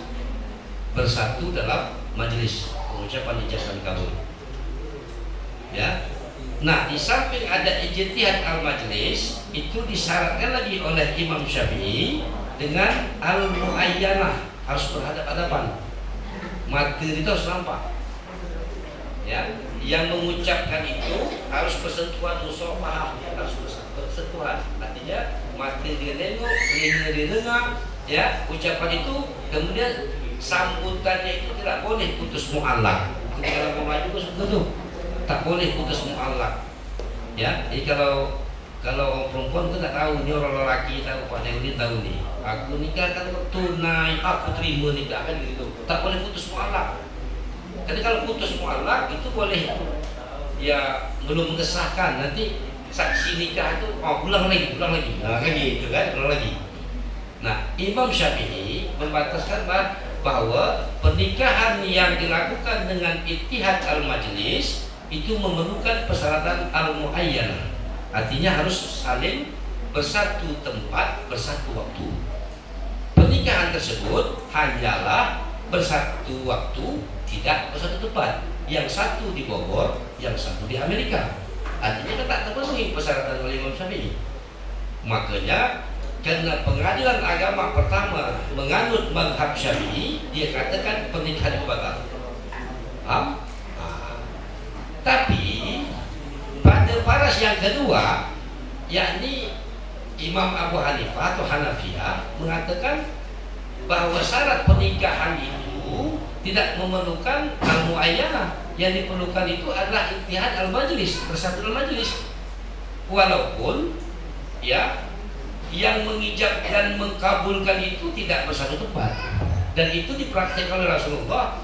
Speaker 6: bersatu dalam majlis pengucapan ijab dan kabul. Ya. Nah, di samping ada ittihad al-majlis, itu disyaratkan lagi oleh Imam Syafi'i dengan al-muayyanah, harus berhadapan-hadapan. Materi itu harus nampak. Ya, yang mengucapkan itu harus bersentuhan musafahah, harus bersentuhan. Artinya mata dia nengok, telinga dia dengar, ya, ucapan itu, kemudian sambutannya itu tidak boleh putus mu'allaq. Ketika orang juga suka tuh, tak boleh putus mu'allaq. Ya, jadi kalau orang perempuan kita tahu, ini orang lelaki tahu, Pak Nengudi tahu nih, aku nikahkan tunai, aku terima nikah kan gitu, tak boleh putus mu'allaq. Jadi kalau putus mu'allaq itu boleh ya belum mengesahkan, nanti saksi nikah itu ulang lagi, nah kayak gitu kan, ulang lagi. Nah, Imam Syafi'i membataskan bahwa pernikahan yang dilakukan dengan ittihad al-majlis itu memerlukan persyaratan al-muayyanah, artinya harus saling bersatu tempat, bersatu waktu. Pernikahan tersebut hanyalah bersatu waktu, tidak bersatu tempat. Yang satu di Bogor, yang satu di Amerika. Artinya tak terpenuhi persyaratan oleh Imam Syafi'i. Makanya karena pengadilan agama pertama menganut mazhab Syafi'i, dia katakan pernikahan itu batal. Paham? Tapi pada paras yang kedua, yakni Imam Abu Hanifah atau Hanafiyah mengatakan bahwa syarat pernikahan itu tidak memerlukan al-muayyanah, yang diperlukan itu adalah ittihad al-majlis, bersatu dalam majlis. Walaupun ya yang mengijab dan mengkabulkan itu tidak bersatu tempat, dan itu dipraktikkan oleh Rasulullah.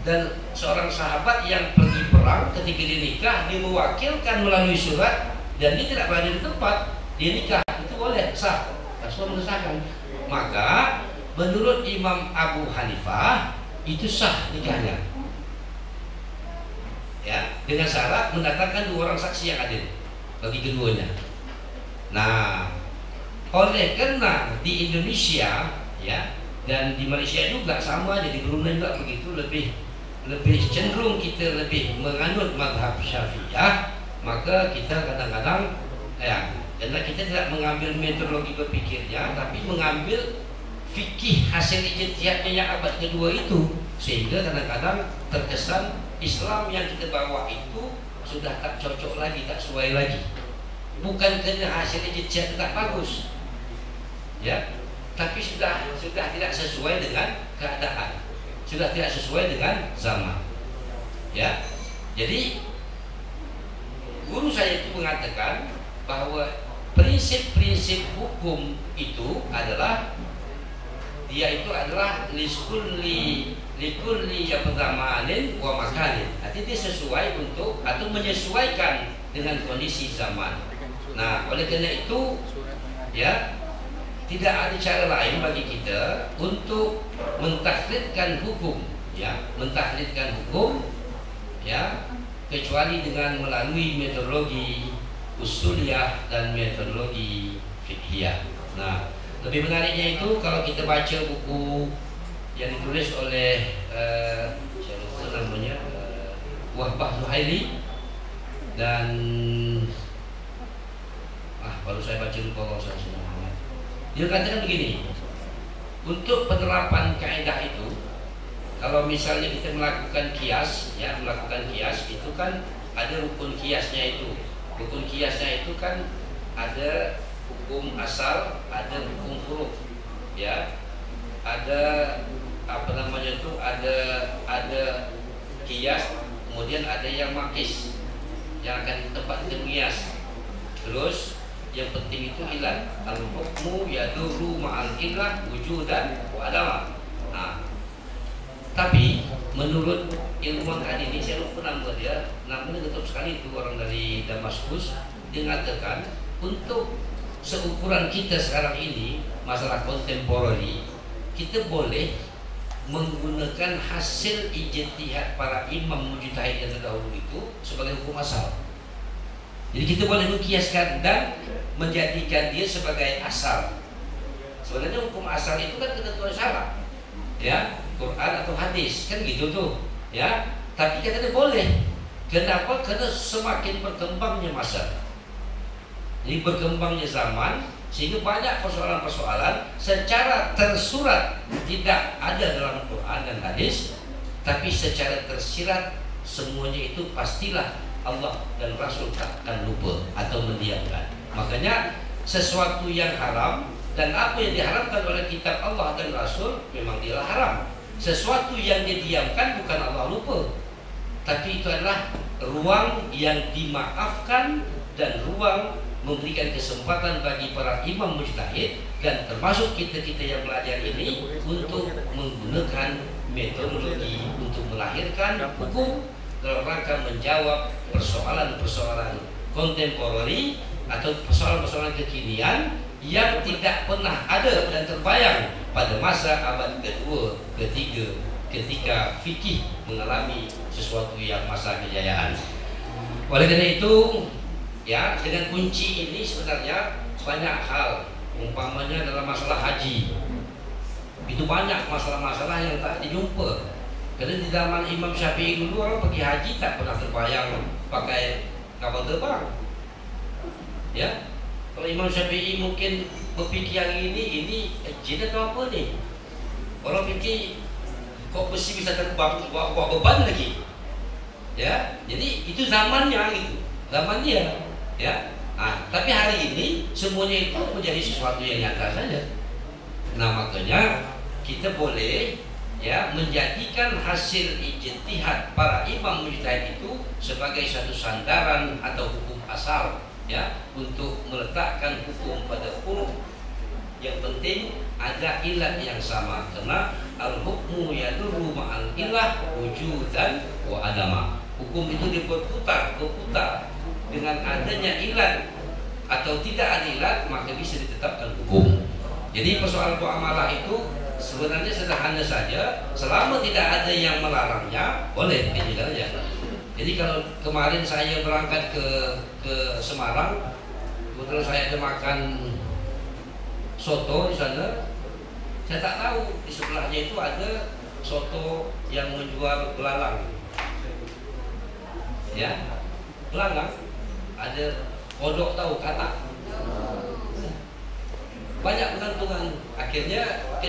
Speaker 6: Dan seorang sahabat yang pergi perang, ketika dia nikah, dia mewakilkan melalui surat, dan dia tidak berada di tempat, dia nikah, itu boleh, sah, Rasulullah mengesahkan. Maka menurut Imam Abu Hanifah itu sah nikahnya, ya, dengan syarat mendatangkan 2 orang saksi yang adil bagi keduanya. Nah, oleh karena di Indonesia ya dan di Malaysia juga sama, jadi Brunei juga begitu, lebih cenderung kita lebih menganut mazhab Syafi'iyah, maka kita kadang-kadang ya, karena kita tidak mengambil metodologi berpikirnya, tapi mengambil fikih hasil ijtihadnya yang abad kedua itu, sehingga kadang-kadang terkesan Islam yang kita bawa itu sudah tak cocok lagi, tak sesuai lagi. Bukan kerana hasil ijtihad tak bagus, ya, tapi sudah tidak sesuai dengan keadaan, sudah tidak sesuai dengan zaman, ya. Jadi guru saya itu mengatakan bahwa prinsip-prinsip hukum itu adalah dia itu adalah likulli yang pertamanin wa makanin. Artinya dia sesuai untuk atau menyesuaikan dengan kondisi zaman. Nah, oleh karena itu ya tidak ada cara lain bagi kita untuk mentaklidkan hukum, ya, mentaklidkan hukum, ya, kecuali dengan melalui metodologi usuliyah dan metodologi fiqhiyah. Nah, lebih menariknya itu kalau kita baca buku yang ditulis oleh siapa itu namanya, Wahbah Zuhaili, dan baru saya baca lupa kalau saya namanya. Dia katakan begini, untuk penerapan kaidah itu, kalau misalnya kita melakukan kias, ya, melakukan kias itu kan ada rukun kiasnya itu. Rukun kiasnya itu kan ada hukum asal, ada hukum furu', ya, ada apa namanya itu, ada kias, kemudian ada yang makis yang akan ditempatkan kias. Terus yang penting itu ilah, al-hukmu yadurru ma'al illah wujudan wa adama. Nah, tapi menurut ilmuwan hadis ini, saya lupa nama dia, namanya betul sekali itu, orang dari Damaskus, dia mengatakan untuk seukuran kita sekarang ini, masalah kontemporari, kita boleh menggunakan hasil ijtihad para imam mujtahid yang terdahulu itu sebagai hukum asal. Jadi kita boleh mengkiaskan dan menjadikan dia sebagai asal. Sebenarnya hukum asal itu kan ketentuan syarak, ya, Quran atau hadis, kan gitu tuh, ya. Tapi katanya boleh. Kenapa? Karena semakin berkembangnya masa, jadi berkembangnya zaman, sehingga banyak persoalan-persoalan secara tersurat tidak ada dalam Quran dan hadis, tapi secara tersirat semuanya itu pastilah Allah dan Rasul takkan lupa atau mendiamkan. Makanya sesuatu yang haram dan apa yang diharamkan oleh kitab Allah dan Rasul memang dia haram. Sesuatu yang didiamkan bukan Allah lupa, tapi itu adalah ruang yang dimaafkan dan ruang memberikan kesempatan bagi para imam mujtahid dan termasuk kita-kita yang belajar ini untuk menggunakan metodologi untuk melahirkan hukum dalam rangka menjawab persoalan-persoalan kontemporari atau persoalan-persoalan kekinian yang tidak pernah ada dan terbayang pada masa abad kedua, ketiga, ketika fikih mengalami sesuatu yang masa kejayaan. Oleh karena itu, ya, dengan kunci ini sebenarnya banyak hal. Umpamanya dalam masalah haji, itu banyak masalah-masalah yang tak dijumpa. Karena di zaman Imam Syafi'i dulu orang pergi haji tak pernah terbayang pakai kapal terbang, ya. Kalau Imam Syafi'i mungkin berfikir yang ini jin atau apa nih? Orang fikir kok besi bisa terbang, bawa beban lagi, ya. Jadi itu zamannya gitu, zaman dia, ya. Nah, tapi hari ini semuanya itu menjadi sesuatu yang nyata saja. Nah, makanya kita boleh, ya, menjadikan hasil ijtihad para imam mujtahid itu sebagai satu sandaran atau hukum asal, ya, untuk meletakkan hukum pada huruf. Yang penting ada ilat yang sama, karena al-hukmu yadurru ma'al ilah wujudan wa adama. Hukum itu berputar dengan adanya ilat atau tidak ada ilat, maka bisa ditetapkan hukum. Jadi persoalan muamalah itu sebenarnya sederhana saja, selama tidak ada yang melarangnya, boleh dijalan aja. Jadi kalau kemarin saya berangkat ke Semarang, kebetulan saya ada makan soto di sana. Saya tak tahu di sebelahnya itu ada soto yang menjual belalang, ya, belalang, ada kodok, tahu kata. Banyak pengantungan. Akhirnya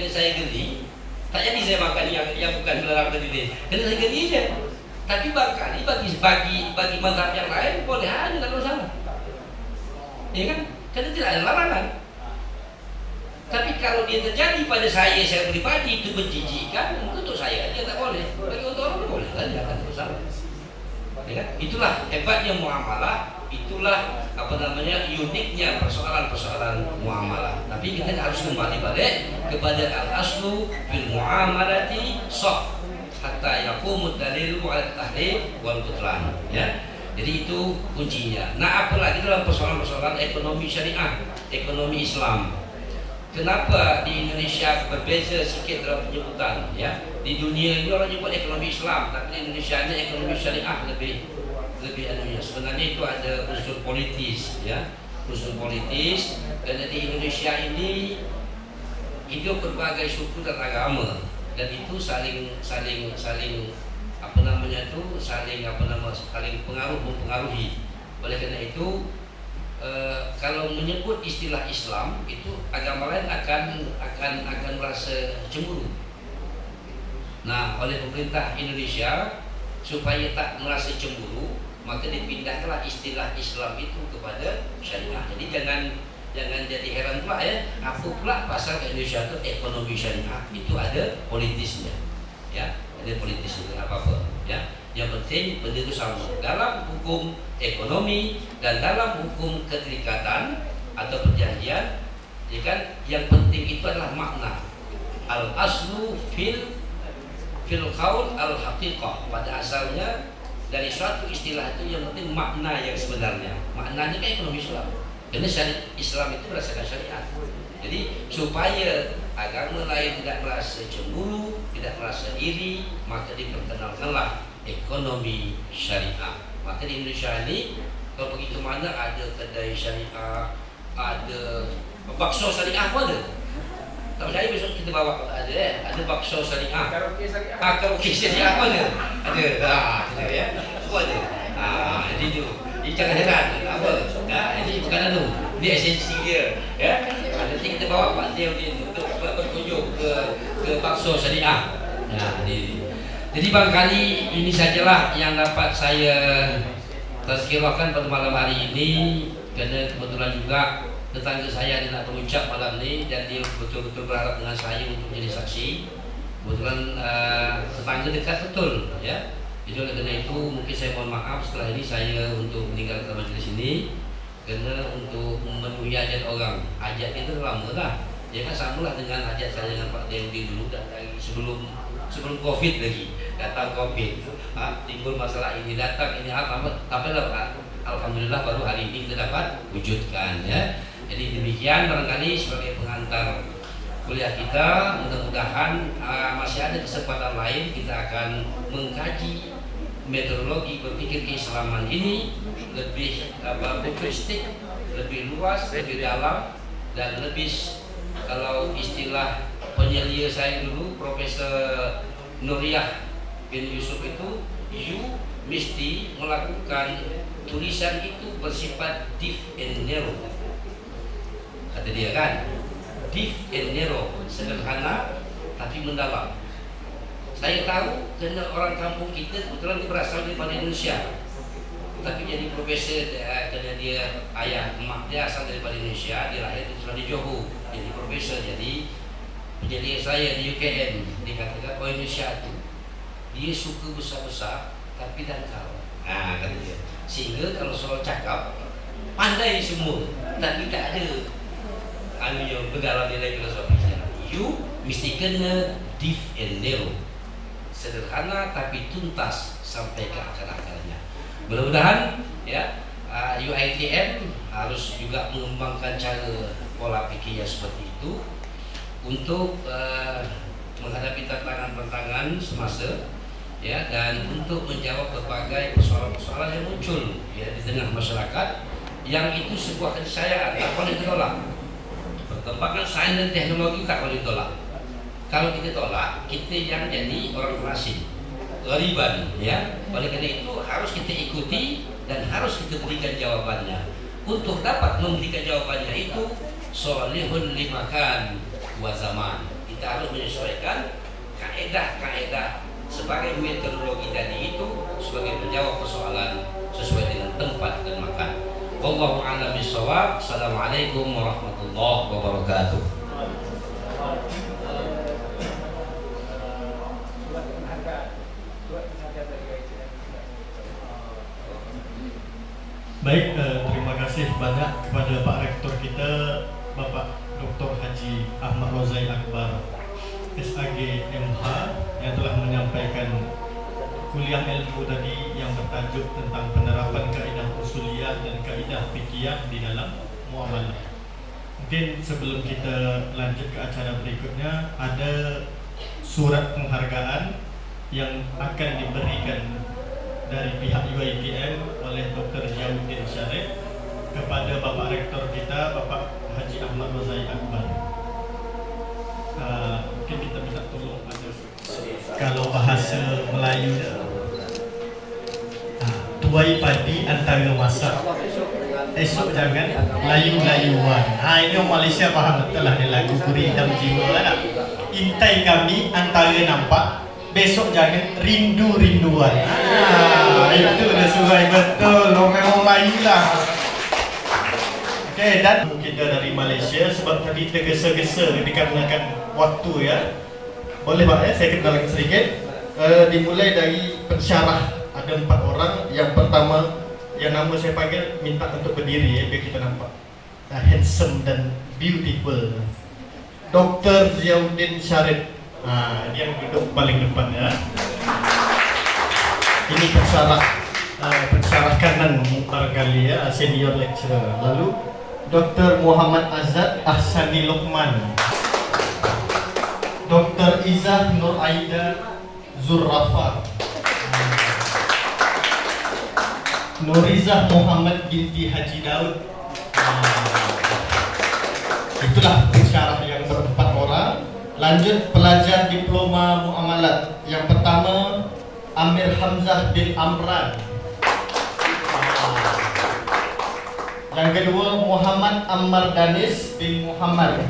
Speaker 6: saya geli, tak jadi saya makan yang bukan belalang tadi deh. Karena saya geli aja. Tapi barangkali bagi mazhab yang lain boleh aja, tak masalah. Ya kan? Karena tidak ada larangan. Tapi kalau dia terjadi pada saya pribadi itu menjijikkan, untuk saya dia tak boleh. Bagi untuk orang boleh aja, tak masalah. Ya kan? Itulah hebatnya muamalah. Itulah uniknya persoalan-persoalan muamalah. Tapi kita harus kembali balik kepada al-aslu fil muamalati sah hatta yaqumud dalil wal tahlil wal butlan, ya. Jadi itu kuncinya. Nah, apalagi dalam persoalan-persoalan ekonomi syariah, ekonomi Islam. Kenapa di Indonesia berbeza sikit dalam penyebutan? Ya, di dunia ini orang nyebut ekonomi Islam, tapi di Indonesia ini ekonomi syariah lebih anunya. Sebenarnya itu ada unsur politis, ya, unsur politis. Karena di Indonesia ini hidup berbagai suku dan agama, dan itu saling pengaruh mempengaruhi. Oleh karena itu, kalau menyebut istilah Islam itu agama lain akan merasa cemburu. Nah, oleh pemerintah Indonesia supaya tak merasa cemburu, maka dipindahkanlah istilah Islam itu kepada syariah. Jadi jangan jadi heran pula ya, apa pula pasal ke Indonesia itu ekonomi syariah itu ada politisnya, ya, ada politisnya apa ya. Yang penting benda itu sama dalam hukum ekonomi dan dalam hukum keterikatan atau perjanjian. Ya kan? Yang penting itu adalah makna. Al aslu fil qaul al haqiqah. Pada asalnya dari suatu istilah itu yang penting makna yang sebenarnya. Maknanya kan ekonomi Islam. Karena Islam itu berdasarkan syariat. Jadi supaya agama lain tidak merasa cemburu, tidak merasa iri, maka diperkenalkanlah ekonomi syariah. Maka di Indonesia ini kalau pergi ke mana ada kedai syariah, ada bakso syariah pun ada. Tak percaya besok kita bawa ada bakso syariah. Karaoke syariah. Karaoke syariah pun ada. Ada ya. Semua ada. Jadi tu. Jangan heran apa. Ini bukan anu. Ini esensi dia, ya. Nanti kita bawa Pak Teo untuk berkunjung ke bakso syariah. Nah, jadi barangkali ini sajalah yang dapat saya tazkirahkan pada malam hari ini, kerana kebetulan juga tetangga saya ada nak mengucap malam ini dan dia betul-betul berharap dengan saya untuk menjadi saksi. Kebetulan tetangga dekat betul, ya. Jadi oleh kerana itu mungkin saya mohon maaf setelah ini saya untuk meninggalkan majlis ini, kerana untuk memenuhi hajat orang. Hajat itu lama dah. Ya kan samalah dengan hajat saya dengan Pak Dendi dulu dari sebelum Covid lagi. Datang Covid, timbul masalah ini, datang ini tapi alhamdulillah baru hari ini kita dapat wujudkan, ya. Jadi demikian barangkali sebagai pengantar kuliah kita, mudah-mudahan masih ada kesempatan lain kita akan mengkaji metodologi berpikir keislaman ini lebih futuristik, lebih luas, lebih dalam, dan lebih, kalau istilah penyelia saya dulu Profesor Nuriyah bin Yusuf itu, you mesti melakukan tulisan itu bersifat deep and narrow, kata dia kan, deep and narrow, sederhana tapi mendalam. Saya tahu kerana orang kampung kita kebetulan dia berasal daripada Indonesia, tapi jadi profesor kerana dia ayah emak dia asal daripada Indonesia, dia lahir di Johor, jadi profesor. Jadi penjelian saya di UKM dikatakan orang Indonesia itu dia suka besar-besar tapi dangkal, kata dia. Sehingga kalau soal cakap pandai semua tapi tak ada yang berdalam nilai filosofisnya. You mesti kena deep and narrow, sederhana tapi tuntas sampai ke akar-akarnya. Mudah-mudahan ya UiTM harus juga mengembangkan cara pola pikirnya seperti itu untuk menghadapi tantangan-tantangan semasa, ya, dan untuk menjawab berbagai persoalan-persoalan yang muncul, ya, di tengah masyarakat, yang itu sebuah keniscayaan tak boleh ditolak. Perkembangan sains dan teknologi tak boleh ditolak. Kalau kita tolak, kita yang jadi orang asing, ghariban, ya. Oleh karena itu harus kita ikuti dan harus kita berikan jawabannya. Untuk dapat memberikan jawabannya itu sholihun limakan wa zaman. Kita harus menyesuaikan kaedah-kaedah sebagai metodologi tadi itu sebagai menjawab persoalan sesuai dengan tempat dan makan. Wallahu a'lam bishawab. Assalamualaikum warahmatullahi wabarakatuh.
Speaker 5: Baik, terima kasih banyak kepada Pak Rektor kita, Bapak Dr. Haji Ahmad Rozai Akbar SAG MH, yang telah menyampaikan kuliah ilmu tadi yang bertajuk tentang penerapan kaedah usuliyah dan kaedah fikih di dalam muamalah. Mungkin sebelum kita lanjut ke acara berikutnya, ada surat penghargaan yang akan diberikan dari pihak UiTM oleh Dr. Ziauddin Syarif kepada Bapak Rektor kita, Bapak Haji Ahmad Rozai Akbar. Mungkin kita minta tolong ada, kalau bahasa Melayu, tuai padi antara masak, esok jangan layu-layuan. Ini orang Malaysia faham betul lah, dia lagu Gurih Hitam Jiwa lah. Intai kami antara nampak, besok jangan rindu-rinduan. Itu dah surai betul, memang Melayu lah. Okay, dan kita dari Malaysia, sebab tadi tergesa-gesa dikarenakan waktu ya. Boleh Pak ya, saya kenalkan sedikit. Dimulai dari pensyarah, ada 4 orang. Yang pertama, yang nama saya panggil, minta untuk berdiri ya, biar kita nampak handsome dan beautiful, Dr. Ziauddin Syarif. Dia yang duduk paling depan ya. Ini pensyarah kanan barangkali ya, senior lecturer. Lalu Dr. Muhammad Azad Ahsani Luqman, Dr. Izzah Nur Aida Zurrafa, Nurizah Muhammad binti Haji Daud. Itulah pensyarah yang ber-4 orang. Lanjut pelajar diploma muamalat. Yang pertama Amir Hamzah bin Amran. Yang kedua Muhammad Ammar Danis bin Muhammad.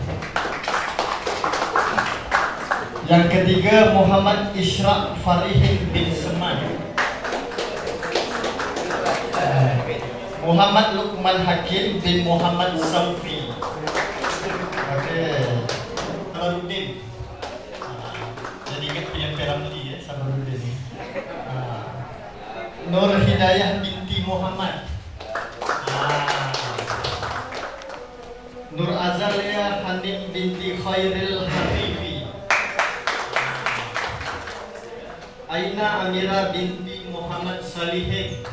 Speaker 5: Yang ketiga Muhammad Ishraq Farihin bin Seman. Muhammad Luqman Hakim bin Muhammad Saufi. Sabarudin. Jadi ingat yang Peramli ya, Sabarudin ni. Nur Hidayah binti Muhammad. Nur Azalia Hanim binti Khairil Hafifi. Aina Amira binti Muhammad Salihin.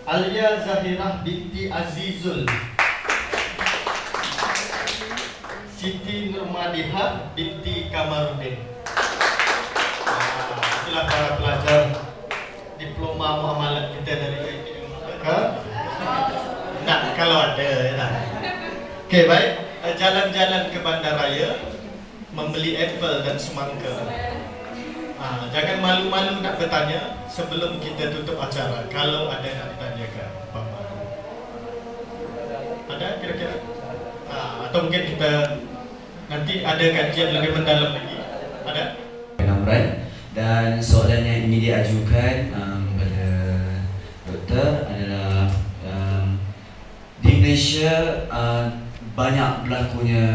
Speaker 5: Alia Zahirah binti Azizul. Siti Nurmadihah binti Kamarudin. Itulah para pelajar diploma muamalat kita dari UiTM. Nah, kalau ada ya. Okey, baik. Jalan-jalan ke bandaraya, membeli apple dan semangka. Jangan malu-malu nak bertanya sebelum kita tutup acara. Kalau ada nak ditanyakan, apa-apa. Ada kira-kira? Atau mungkin kita nanti ada kajian lebih mendalam lagi. Ada?
Speaker 7: Dan soalan yang ingin diajukan kepada doktor adalah di Malaysia banyak berlakunya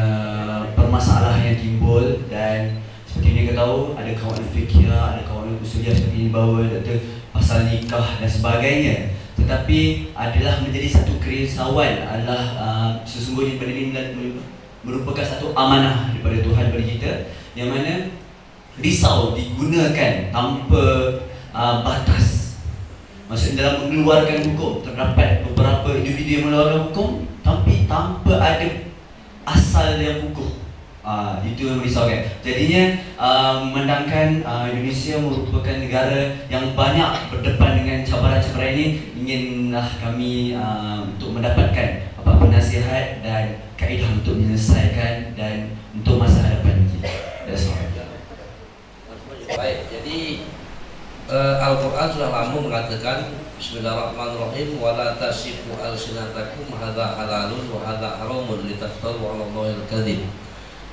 Speaker 7: permasalahan yang timbul, dan seperti yang kita tahu ada kawan fikir, ada kawan usuliah seperti yang dibawa doktor pasal nikah dan sebagainya. Tetapi adalah menjadi satu kerisauan adalah sesungguhnya benda ini merupakan satu amanah daripada Tuhan kepada kita, yang mana risau digunakan tanpa batas. Maksudnya dalam mengeluarkan hukum, terdapat beberapa individu yang mengeluarkan hukum tapi tanpa ada asal yang hukum. Itu yang merisaukan. Jadinya memandangkan Indonesia merupakan negara yang banyak berdepan dengan cabaran-cabaran ini, inginlah kami untuk mendapatkan apa-apa nasihat dan kaedah untuk menyelesaikan dan untuk masa hadapan kita.
Speaker 6: Baik, jadi Al-Quran sudah lama mengatakan Bismillahirrahmanirrahim, wala tasifu alsinatakum hadza halalun wa hadza haramun litaftaru 'ala Allahil kadzib.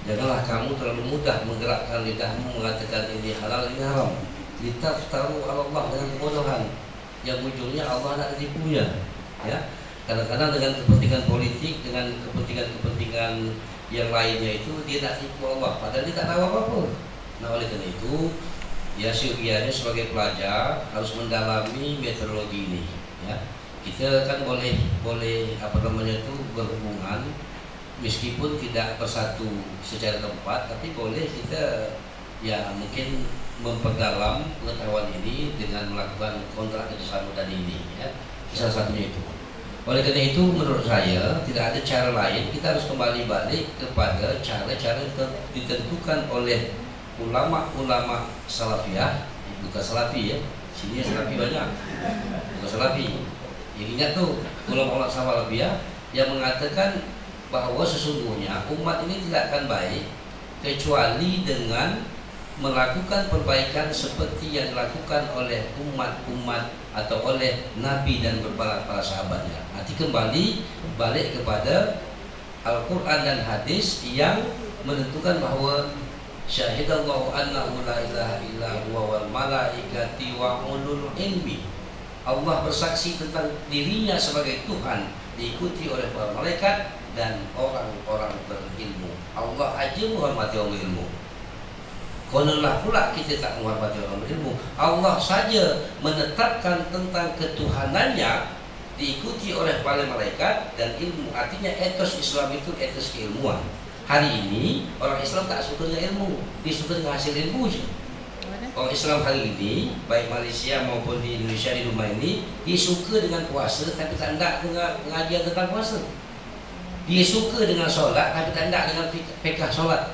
Speaker 6: Janganlah kamu terlalu mudah menggerakkan lidahmu mengatakan ini halal, ini haram. Litaftaru 'ala Allah, dengan kebodohan yang ujungnya Allah nak ditipunya. Ya. Kadang-kadang dengan kepentingan politik, dengan kepentingan yang lainnya itu dia nak tipu Allah, padahal dia tak tahu apa-apa. Nah, oleh karena itu ya syogianya sebagai pelajar harus mendalami metodologi ini. Ya, kita kan boleh apa namanya itu berhubungan meskipun tidak bersatu secara tempat, tapi boleh kita ya mungkin memperdalam pengetahuan ini dengan melakukan kontrak kerjasama tadi ini. Ya, salah satunya itu. Oleh karena itu menurut saya tidak ada cara lain, kita harus kembali balik kepada cara-cara ditentukan oleh ulama-ulama salafiyah, bukan salafi ya, sini salafi banyak, bukan salafi. Yang ingat tuh ulama-ulama salafiyah yang mengatakan bahwa sesungguhnya umat ini tidak akan baik kecuali dengan melakukan perbaikan seperti yang dilakukan oleh umat-umat atau oleh Nabi dan para sahabatnya. Nanti kembali balik kepada Al-Quran dan hadis yang menentukan bahwa syahidallahu annahu la ilaha illa huwa wal malaikati wa ulul ilmi. Allah bersaksi tentang dirinya sebagai Tuhan, diikuti oleh para malaikat dan orang-orang berilmu. Allah aja menghormati orang berilmu. Konolah pula kita tak menghormati orang berilmu. Allah saja menetapkan tentang ketuhanannya, diikuti oleh para malaikat dan ilmu. Artinya etos Islam itu etos keilmuan. Hari ini orang Islam tak suka dengan ilmu, dia suka dengan hasil ilmu saja. Orang Islam hari ini, baik Malaysia maupun di Indonesia di rumah ini, dia suka dengan puasa tapi tak nak dengar pengajian tentang puasa. Dia suka dengan solat tapi tak nak dengan fikah solat.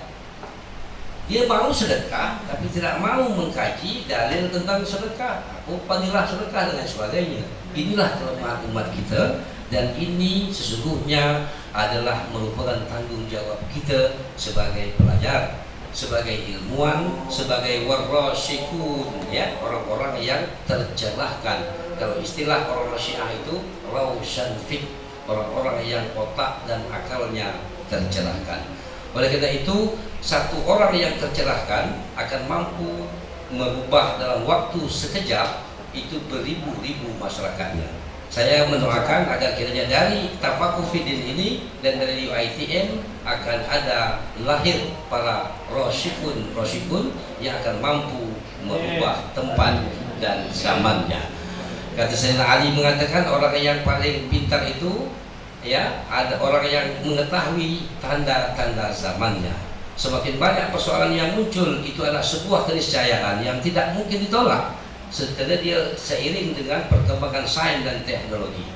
Speaker 6: Dia mau sedekah tapi tidak mau mengkaji dalil tentang sedekah. Aku panggillah sedekah dan sebagainya. Inilah kelemahan umat kita, dan ini sesungguhnya adalah merupakan tanggung jawab kita sebagai pelajar, sebagai ilmuwan, sebagai warasyikun, ya, orang-orang yang tercerahkan. Kalau istilah orang Syiah itu rausyan fit, orang-orang yang otak dan akalnya tercerahkan. Oleh karena itu, satu orang yang tercerahkan akan mampu merubah dalam waktu sekejap itu beribu-ribu masyarakatnya. Saya mendoakan agar kiranya dari Tafakuh Fiddin ini dan dari UiTM akan ada lahir para rosyikun yang akan mampu merubah tempat dan zamannya. Kata Sayyidina Ali mengatakan orang yang paling pintar itu, ya, ada orang yang mengetahui tanda-tanda zamannya. Semakin banyak persoalan yang muncul, itu adalah sebuah keniscayaan yang tidak mungkin ditolak, karena dia seiring dengan perkembangan sains dan teknologi.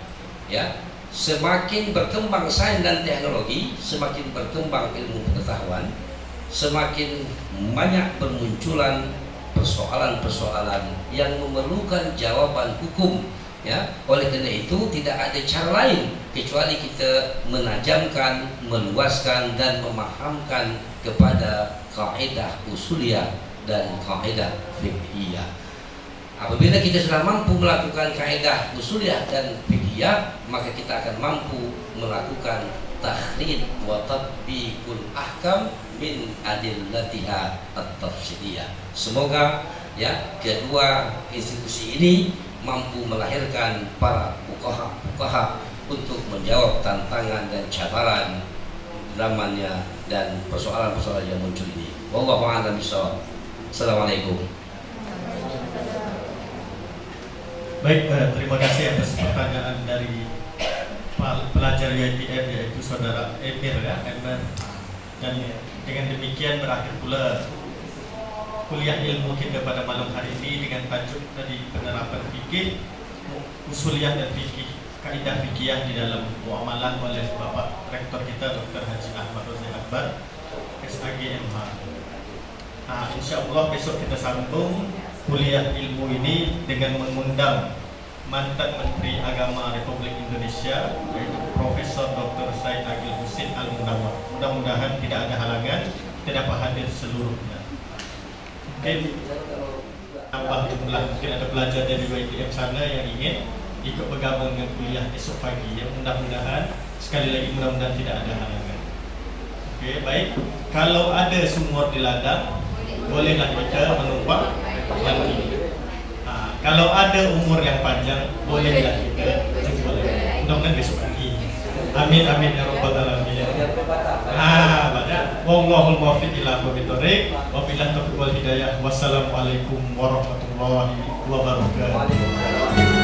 Speaker 6: Ya, semakin berkembang sains dan teknologi, semakin berkembang ilmu pengetahuan, semakin banyak bermunculan persoalan-persoalan yang memerlukan jawaban hukum. Ya, oleh karena itu tidak ada cara lain kecuali kita menajamkan, meluaskan dan memahamkan kepada kaidah usuliyah dan kaidah fiqhiyah. Apabila kita sudah mampu melakukan kaidah usuliyah dan fiqhiyah, maka kita akan mampu melakukan takhrid wa tatbiqul ahkam min adillatiha at-tafsiliyah. Semoga ya kedua institusi ini mampu melahirkan para fuqaha untuk menjawab tantangan dan cabaran zamannya dan persoalan-persoalan yang muncul ini. Wallahu a'lam bishawab. Assalamualaikum.
Speaker 5: Baik, terima kasih atas pertanyaan dari pelajar UiTM, yaitu saudara Emir, ya, Emir. Dan dengan demikian berakhir pula kuliah ilmu kita pada malam hari ini dengan tajuk tadi penerapan fikih, usuliyah dan fikih, kaidah fikih di dalam muamalah oleh Bapak Rektor kita Dr. Haji Ahmad Rozai Akbar, SAGMH. Nah, insya Allah besok kita sambung kuliah ilmu ini dengan mengundang mantan Menteri Agama Republik Indonesia, yaitu Profesor Dr. Said Agil Husin Al-Munawar. Mudah-mudahan tidak ada halangan, kita dapat hadir seluruhnya. Mungkin tambah jumlah, mungkin ada pelajar dari UiTM sana yang ingin ikut bergabung dengan kuliah esok pagi, ya. Mudah-mudahan, sekali lagi mudah-mudahan tidak ada halangan. Oke, baik. Kalau ada sumur di ladang, bolehlah kita menumpang yang ini. Nah, kalau ada umur yang panjang, bolehlah kita jumpa lagi. Mudah-mudahan besok pagi. Amin amin ya rabbal alamin. Banyak. Wallahul muwaffiq ila aqwamit thoriq. Wabillahi taufiq wal hidayah. Wassalamualaikum warahmatullahi wabarakatuh.